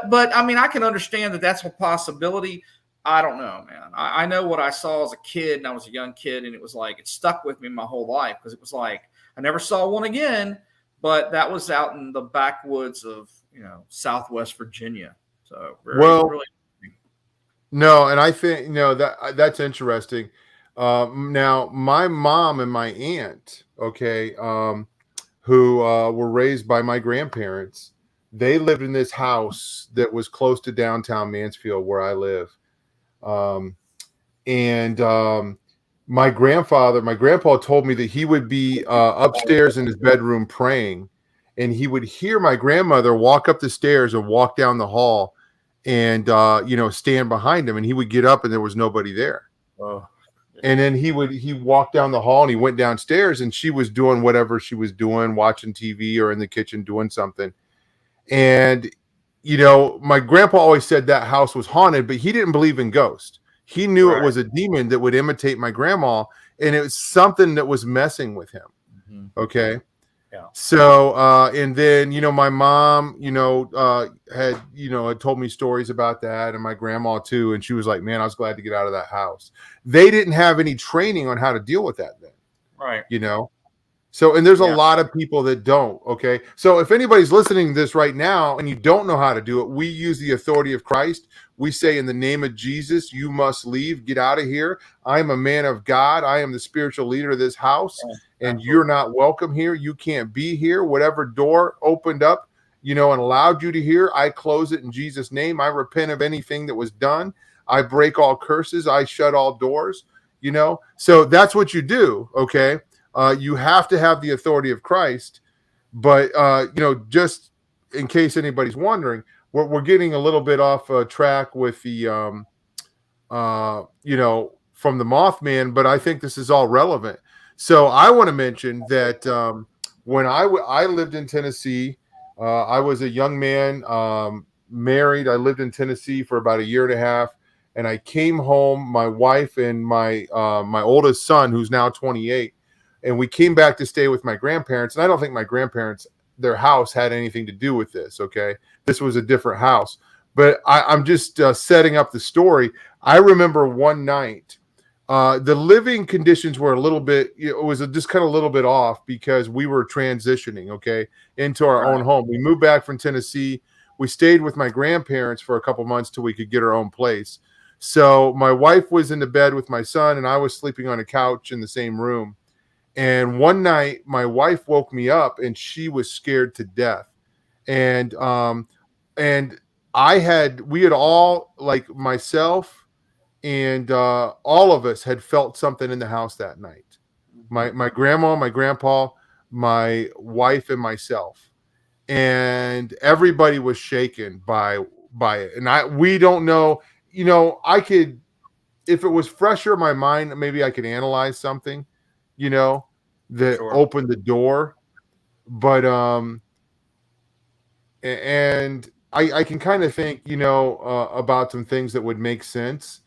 But I mean, I can understand that that's a possibility. I don't know, man. I know what I saw as a kid, and I was a young kid, and it was like, it stuck with me my whole life, because it was like, I never saw one again, but that was out in the backwoods of, Southwest Virginia. So really. No, and I think that's interesting. Now, my mom and my aunt, okay, who were raised by my grandparents, they lived in this house that was close to downtown Mansfield, where I live. My grandpa told me that he would be upstairs in his bedroom praying, and he would hear my grandmother walk up the stairs and walk down the hall, and stand behind him, and he would get up and there was nobody there. Oh. And then he walked down the hall and he went downstairs, and she was doing whatever she was doing, watching TV or in the kitchen doing something. And my grandpa always said that house was haunted, but he didn't believe in ghosts. He knew it was a demon that would imitate my grandma, and it was something that was messing with him. Mm-hmm. Okay. Yeah. So, and then, my mom, had told me stories about that, and my grandma too. And she was like, man, I was glad to get out of that house. They didn't have any training on how to deal with that then. Right. So, and there's a lot of people that don't. Okay. So if anybody's listening to this right now and you don't know how to do it, we use the authority of Christ. We say, in the name of Jesus, you must leave, get out of here. I am a man of God. I am the spiritual leader of this house, and you're not welcome here. You can't be here. Whatever door opened up, and allowed you to hear, I close it in Jesus' name. I repent of anything that was done. I break all curses. I shut all doors, So that's what you do. Okay. You have to have the authority of Christ, but just in case anybody's wondering, we're getting a little bit off track with the from the Mothman, but I think this is all relevant. So I want to mention that when I lived in Tennessee, I was a young man, married. I lived in Tennessee for about a year and a half, and I came home. My wife and my oldest son, who's now 28. And we came back to stay with my grandparents. And I don't think my grandparents, their house had anything to do with this. Okay. This was a different house. But I'm just setting up the story. I remember one night, the living conditions were a little bit, it was just kind of a little bit off because we were transitioning, okay, into our own home. We moved back from Tennessee. We stayed with my grandparents for a couple months till we could get our own place. So my wife was in the bed with my son, and I was sleeping on a couch in the same room. And one night my wife woke me up, and she was scared to death. And we had all, like myself and all of us had felt something in the house that night. My grandma, my grandpa, my wife, and myself. And everybody was shaken by it. And we don't know, I could, if it was fresher in my mind, maybe I could analyze something, that opened the door. But and I can kind of think, about some things that would make sense,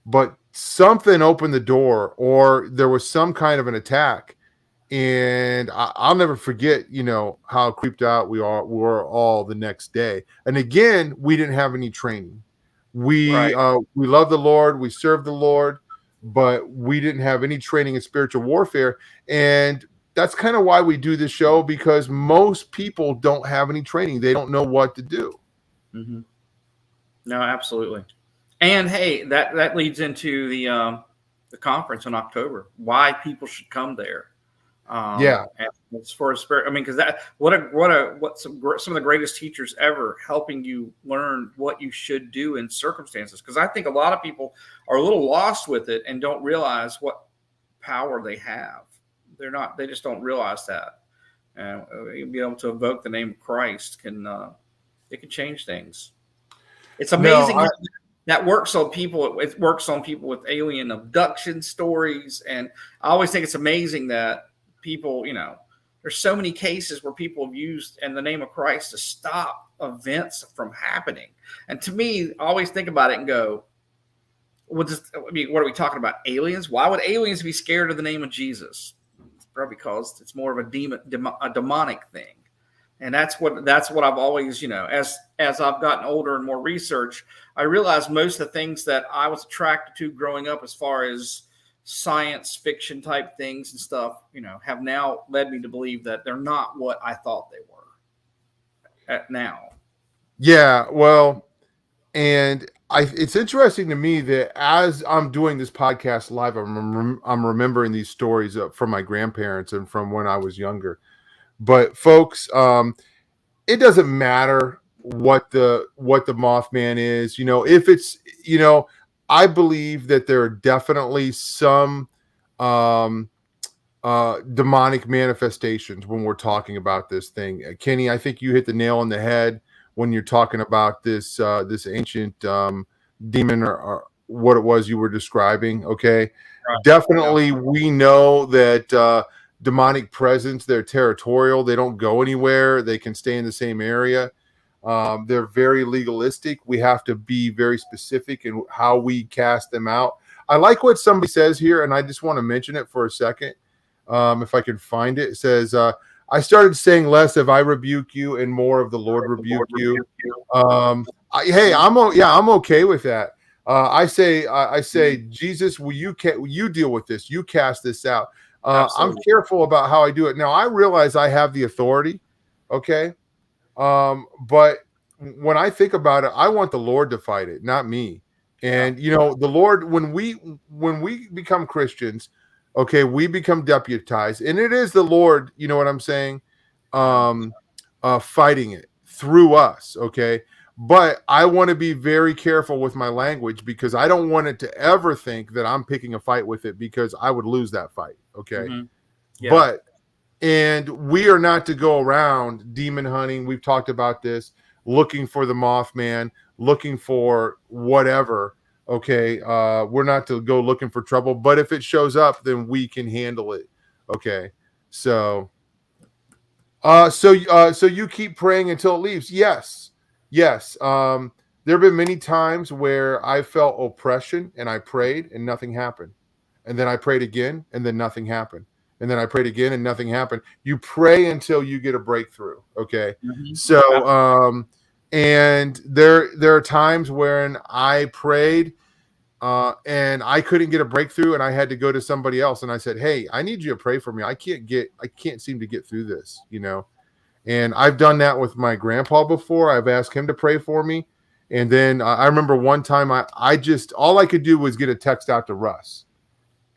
but something opened the door, or there was some kind of an attack. And I'll never forget, how creeped out we were all the next day. And again, we didn't have any training. We love the Lord, we serve the Lord, but we didn't have any training in spiritual warfare. And that's kind of why we do this show, because most people don't have any training. They don't know what to do. Mm-hmm. No, absolutely. And hey, that leads into the conference in October. Why people should come there. As far as spirit, because what some of the greatest teachers ever, helping you learn what you should do in circumstances. Because I think a lot of people are a little lost with it and don't realize what power they have. They just don't realize that. And be able to evoke the name of Christ it can change things. It's amazing that works on people. It works on people with alien abduction stories. And I always think it's amazing that people, there's so many cases where people have used in the name of Christ to stop events from happening. And to me, I always think about it and go, what are we talking about? Aliens? Why would aliens be scared of the name of Jesus? It's probably because it's more of a demonic thing. And that's what I've always, as I've gotten older and more research, I realized most of the things that I was attracted to growing up, as far as science fiction type things and stuff, have now led me to believe that they're not what I thought they were now. Yeah, well, and it's interesting to me that as I'm doing this podcast live, I'm remembering these stories from my grandparents and from when I was younger. But folks, it doesn't matter what the Mothman is. If it's, I believe that there are definitely some demonic manifestations when we're talking about this thing. Kenny, I think you hit the nail on the head when you're talking about this ancient demon or what it was you were describing. Okay, Right. definitely, we know that demonic presence, they're territorial. They don't go anywhere. They can stay in the same area. They're very legalistic. We have to be very specific in how we cast them out. I like what somebody says here, and I just want to mention it for a second. If I can find it, it says, I started saying less of I rebuke you and more of the Lord rebuke you. I'm okay with that. I say, Jesus, will you deal with this? You cast this out. I'm careful about how I do it. Now, I realize I have the authority. Okay. But when I think about it, I want the Lord to fight it, not me. And, the Lord, when we become Christians, okay, we become deputized, and it is the Lord, you know what I'm saying? Fighting it through us. Okay. But I want to be very careful with my language, because I don't want it to ever think that I'm picking a fight with it, because I would lose that fight. Okay. Mm-hmm. Yeah. And we are not to go around demon hunting. We've talked about this, looking for the Mothman, looking for whatever. Okay. We're not to go looking for trouble, but if it shows up, then we can handle it. Okay. So you keep praying until it leaves. Yes. There have been many times where I felt oppression and I prayed and nothing happened. And then I prayed again and then nothing happened. And then I prayed again and nothing happened. You pray until you get a breakthrough. Okay. Mm-hmm. So, and there are times when I prayed and I couldn't get a breakthrough, and I had to go to somebody else. And I said, hey, I need you to pray for me. I can't seem to get through this, And I've done that with my grandpa before. I've asked him to pray for me. And then I remember one time all I could do was get a text out to Russ.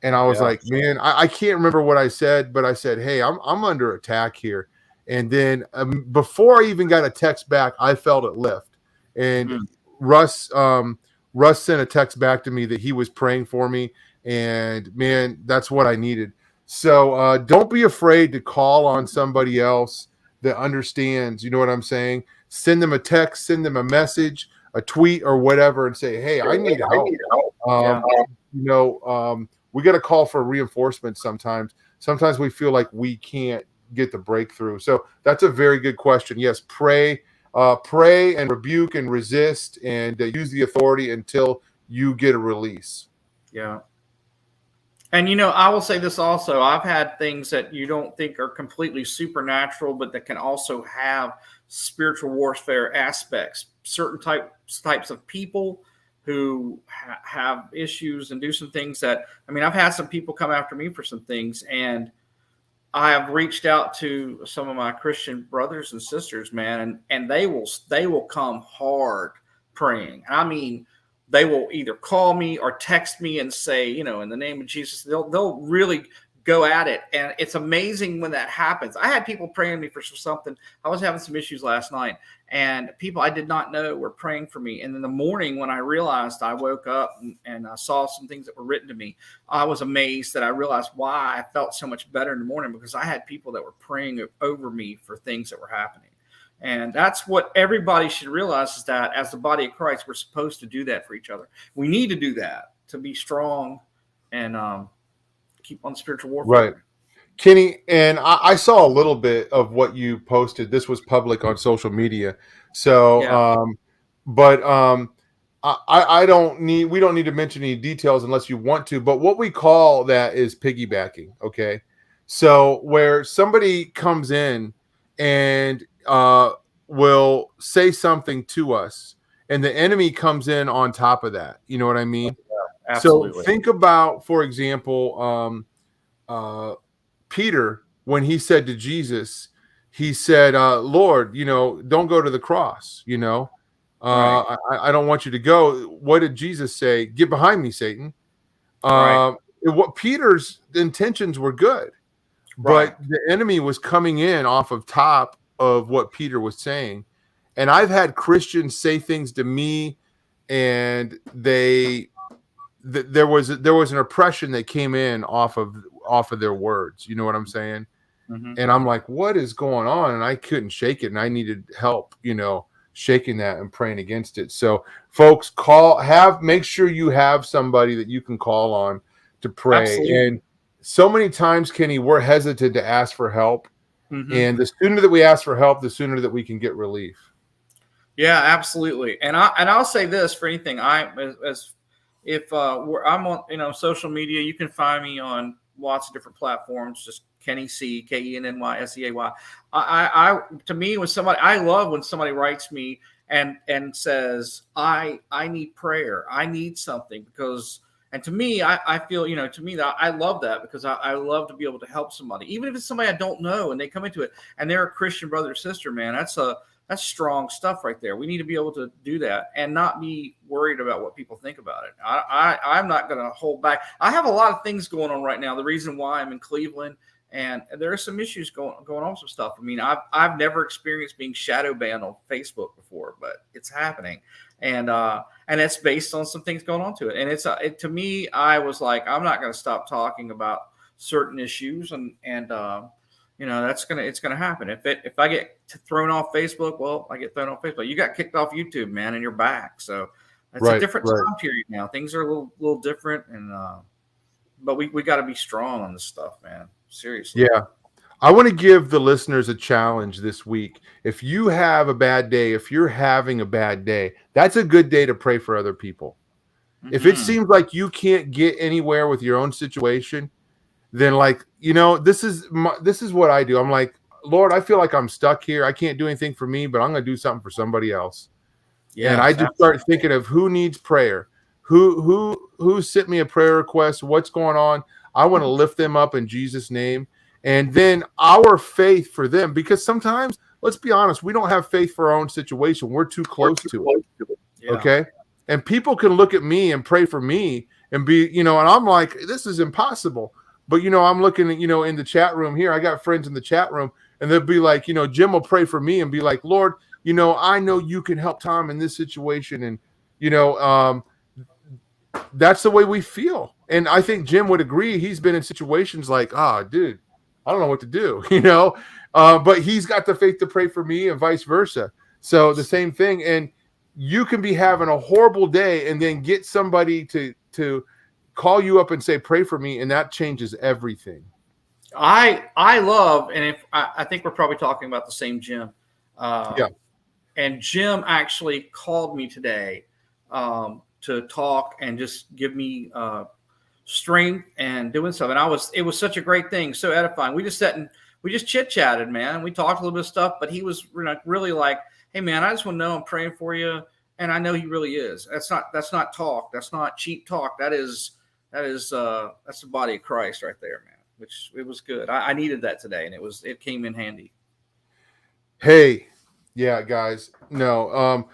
And I was like, man, I can't remember what I said, but I said, hey, I'm under attack here. And then before I even got a text back, I felt it lift. And Russ sent a text back to me that he was praying for me. And man, that's what I needed. So don't be afraid to call on somebody else that understands, you know what I'm saying? Send them a text, send them a message, a tweet or whatever, and say, hey, I need help. We got to call for reinforcement sometimes. Sometimes we feel like we can't get the breakthrough. So that's a very good question. Yes, pray and rebuke and resist and use the authority until you get a release. Yeah. And, I will say this also. I've had things that you don't think are completely supernatural, but that can also have spiritual warfare aspects. Certain types of people who have issues and do some things that, I've had some people come after me for some things, and I have reached out to some of my Christian brothers and sisters, man, and they will come hard praying. They will either call me or text me and say, in the name of Jesus, they'll really go at it. And it's amazing when that happens. I had people praying me for something. I was having some issues last night, and people I did not know were praying for me. And in the morning, when I realized, I woke up and I saw some things that were written to me, I was amazed that I realized why I felt so much better in the morning, because I had people that were praying over me for things that were happening. And that's what everybody should realize, is that as the body of Christ, we're supposed to do that for each other. We need to do that to be strong and keep on spiritual warfare. Right. Kenny, and I saw a little bit of what you posted. This was public on social media. So, we don't need to mention any details unless you want to, but what we call that is piggybacking. Okay. So where somebody comes in and will say something to us, and the enemy comes in on top of that. You know what I mean? Absolutely. So think about, for example, Peter, when he said to Jesus, he said, Lord, don't go to the cross, Right. I don't want you to go. What did Jesus say? Get behind me, Satan. Right. What Peter's intentions were good, Right. but the enemy was coming in off of top of what Peter was saying. And I've had Christians say things to me, and there was an oppression that came in off of their words. You know what I'm saying? Mm-hmm. And I'm like, what is going on? And I couldn't shake it, and I needed help, shaking that and praying against it. So folks, make sure you have somebody that you can call on to pray. Absolutely. And so many times, Kenny, we're hesitant to ask for help. Mm-hmm. And the sooner that we ask for help, the sooner that we can get relief. Yeah, absolutely. And I'll say this for anything. If I'm on social media, you can find me on lots of different platforms. Just Kenny C, KENNYSEAY. I to me, when somebody, I love when somebody writes me and says, I need prayer, I need something, because, and to me, I feel, to me, that I love that, because I love to be able to help somebody, even if it's somebody I don't know and they come into it and they're a Christian brother or sister. Man, that's strong stuff right there. We need to be able to do that and not be worried about what people think about it. I'm not going to hold back. I have a lot of things going on right now. The reason why I'm in Cleveland, and there are some issues going on with some stuff. I mean, I've never experienced being shadow banned on Facebook before, but it's happening. And it's based on some things going on to it. And to me, I was like, I'm not going to stop talking about certain issues, and it's gonna happen. If I get thrown off Facebook, well, I get thrown off Facebook. You got kicked off YouTube, man, and you're back. So it's a different time period now. Things are a little different, and but we got to be strong on this stuff, man. Seriously. Yeah. I want to give the listeners a challenge this week. If you have a bad day, if you're having a bad day, that's a good day to pray for other people. Mm-hmm. If it seems like you can't get anywhere with your own situation, then this is what I do. I'm like, Lord, I feel like I'm stuck here. I can't do anything for me, but I'm going to do something for somebody else. Yeah, and I just start thinking of who needs prayer, who sent me a prayer request, what's going on. I want to lift them up in Jesus' name. And then our faith for them, because sometimes, let's be honest, we don't have faith for our own situation. We're too close to it. Yeah. Okay. And people can look at me and pray for me and be, and I'm like, this is impossible. But, I'm looking at, in the chat room here, I got friends in the chat room, and they'll be like, Jim will pray for me and be like, Lord, I know you can help Tom in this situation. And, that's the way we feel. And I think Jim would agree. He's been in situations like, dude, I don't know what to do, but he's got the faith to pray for me and vice versa. So the same thing. And you can be having a horrible day and then get somebody to call you up and say, pray for me. And that changes everything. I love, and if I think we're probably talking about the same Jim. Yeah. And Jim actually called me today to talk and just give me strength and doing stuff. And it was such a great thing. So edifying. We just sat and we just chit chatted, man. We talked a little bit of stuff, but he was really like, hey man, I just want to know I'm praying for you. And I know he really is. That's not talk. That's not cheap talk. That's the body of Christ right there, man, which it was good. I needed that today, and it came in handy. Hey, yeah, guys. No,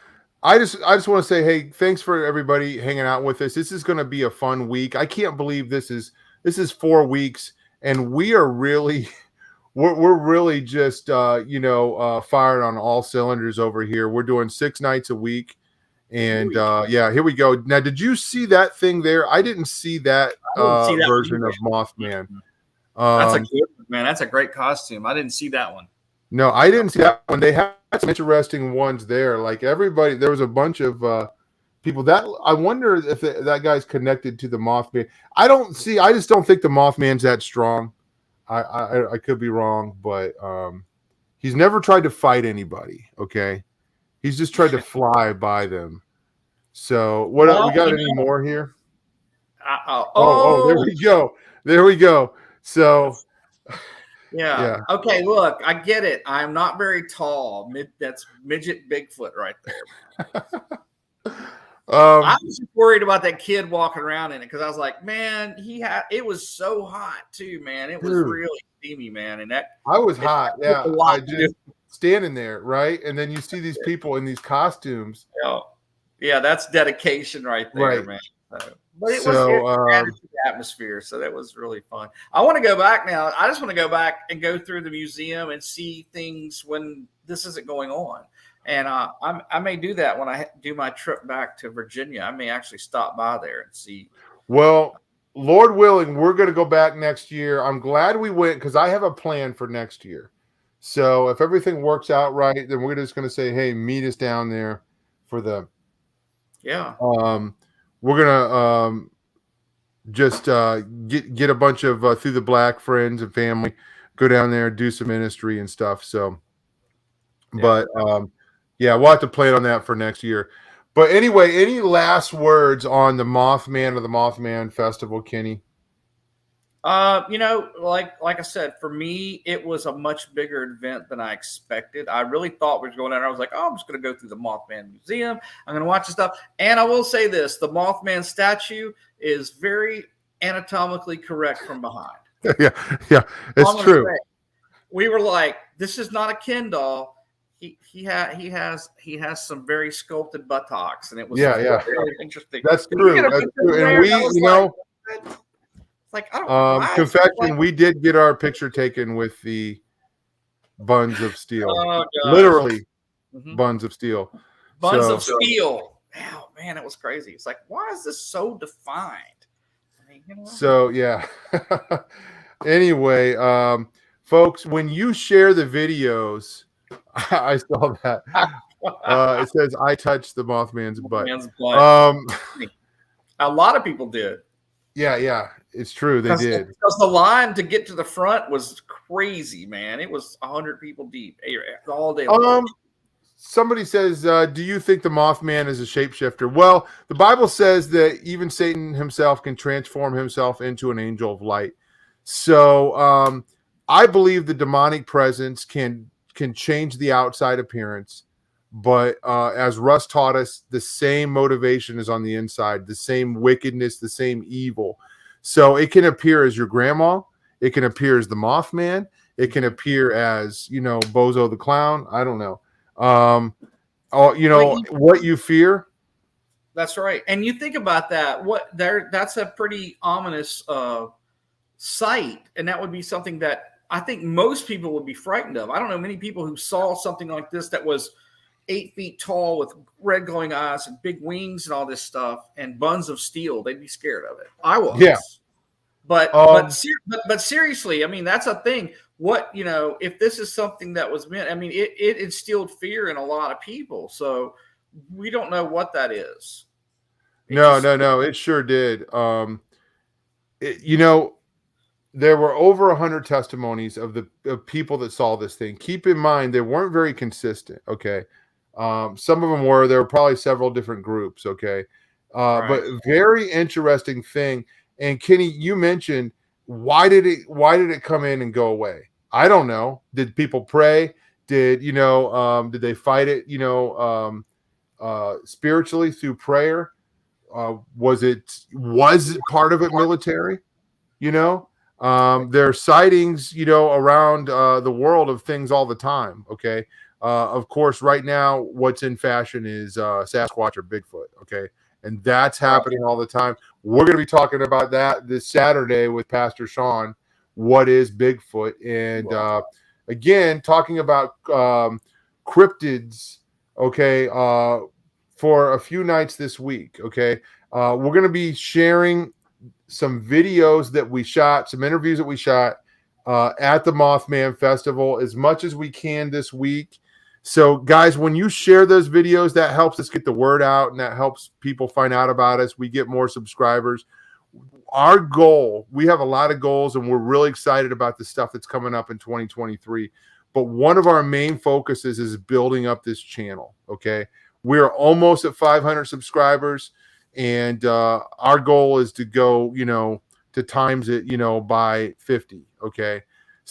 I just want to say, hey, thanks for everybody hanging out with us. This is going to be a fun week. I can't believe this is 4 weeks, and we are really, we're really just, fired on all cylinders over here. We're doing 6 nights a week. And here we go. Now, did you see that thing there? I didn't see that, version of Mothman. That's a good one, man. That's a great costume. I didn't see that one. No, I didn't see that one. They had some interesting ones there. Like everybody, there was a bunch of people that I wonder if that guy's connected to the Mothman. I just don't think the Mothman's that strong. I could be wrong, but he's never tried to fight anybody. Okay. He's just tried to fly by them. So we got any more here? There we go. So Yeah. Okay. Look, I get it. I'm not very tall. That's midget Bigfoot right there. I was just worried about that kid walking around in it because I was like, man, it was so hot too, man. It was really steamy, man. And I was hot. Yeah. I just do. standing there, right? And then you see these people in these costumes. Yeah, that's dedication right there, man. So, but it added to the atmosphere, so that was really fun. I want to go back now. I just want to go back and go through the museum and see things when this isn't going on. And I may do that when I do my trip back to Virginia. I may actually stop by there and see. Well, Lord willing, we're going to go back next year. I'm glad we went because I have a plan for next year. So if everything works out right, then we're just going to say, hey, meet us down there for the. Yeah. We're gonna just get a bunch of Through the Black friends and family, go down there, do some ministry and stuff. So, but we'll have to plan on that for next year. But anyway, any last words on the Mothman or the Mothman Festival, Kenny? Like I said, for me, it was a much bigger event than I expected. I really thought we were going down there. I was like, I'm just going to go through the Mothman Museum. I'm going to watch the stuff. And I will say this, the Mothman statue is very anatomically correct from behind. Yeah, it's true. We were like, this is not a Ken doll. He has some very sculpted buttocks, and it was very interesting. That's true. That's true. And we, like, I don't confession, we did get our picture taken with the buns of steel. Literally buns of steel. Buns of steel. Oh, man, it was crazy. It's like, why is this so defined? So, yeah. Anyway, folks, when you share the videos, I saw that. It says, I touched the Mothman's butt. A lot of people did. Yeah, it's true. They did. Because the line to get to the front was crazy, man. It was 100 people deep all day long. Somebody says, do you think the Mothman is a shapeshifter? Well, the Bible says that even Satan himself can transform himself into an angel of light. So I believe the demonic presence can change the outside appearance. But as Russ taught us, the same motivation is on the inside, the same wickedness, the same evil. So it can appear as your grandma. It can appear as the Mothman. It can appear as, Bozo the Clown. I don't know. What you fear. That's right. And you think about that. That's a pretty ominous sight. And that would be something that I think most people would be frightened of. I don't know many people who saw something like this that was 8 feet tall with red glowing eyes and big wings and all this stuff and buns of steel. They'd be scared of it. I was. Yeah. But seriously, I mean, that's a thing. If this is something that was meant, I mean, it instilled fear in a lot of people. So we don't know what that is. No, it sure did. There were over 100 testimonies of people that saw this thing. Keep in mind, they weren't very consistent. Okay. Some of them there were probably several different groups. Okay. Right. But very interesting thing. And Kenny, you mentioned, why did it come in and go away? I don't know. Did people pray? Did they fight it, spiritually through prayer? Was part of it military? There are sightings, around the world of things all the time. Okay. Of course, right now, what's in fashion is Sasquatch or Bigfoot. Okay. And that's happening all the time. We're going to be talking about that this Saturday with Pastor Sean. What is Bigfoot? And again, talking about cryptids, okay, for a few nights this week, okay? We're going to be sharing some videos that we shot, some interviews that we shot at the Mothman Festival as much as we can this week. So, guys, when you share those videos, that helps us get the word out and that helps people find out about us. We get more subscribers. Our goal, we have a lot of goals, and we're really excited about the stuff that's coming up in 2023. But one of our main focuses is building up this channel, okay? We're almost at 500 subscribers, and our goal is to go, to times it, by 50, okay?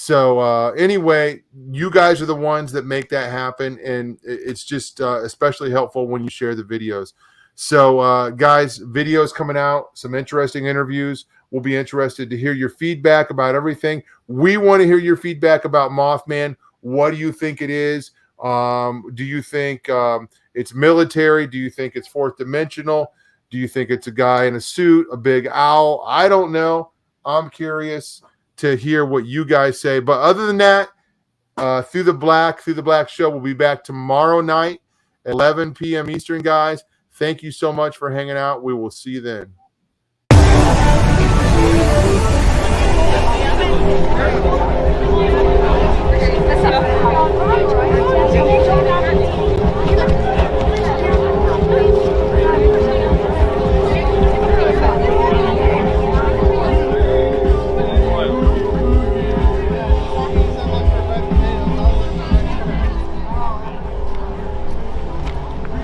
So anyway, you guys are the ones that make that happen, and it's just especially helpful when you share the videos. So guys, videos coming out, some interesting interviews. We'll be interested to hear your feedback about everything. We want to hear your feedback about Mothman. What do you think it is? Do you think it's military? Do you think it's fourth dimensional? Do you think it's a guy in a suit, a big owl? I don't know. I'm curious to hear what you guys say. But other than that, Through the Black show will be back tomorrow night at 11 p.m. Eastern, guys. Thank you so much for hanging out. We will see you then.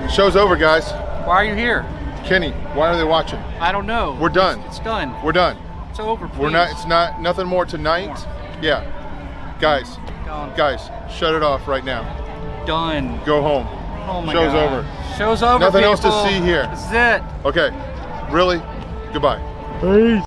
Show's over, guys. Why are you here? Kenny, why are they watching? I don't know. We're done. It's done. We're done. It's over. Please. We're not. It's not. Nothing more tonight. Yeah, guys. Gone. Guys, shut it off right now. Done. Go home. Oh my Show's God. over. Show's over. Nothing people. else to see here. This is it. Okay. Really? Goodbye. Peace.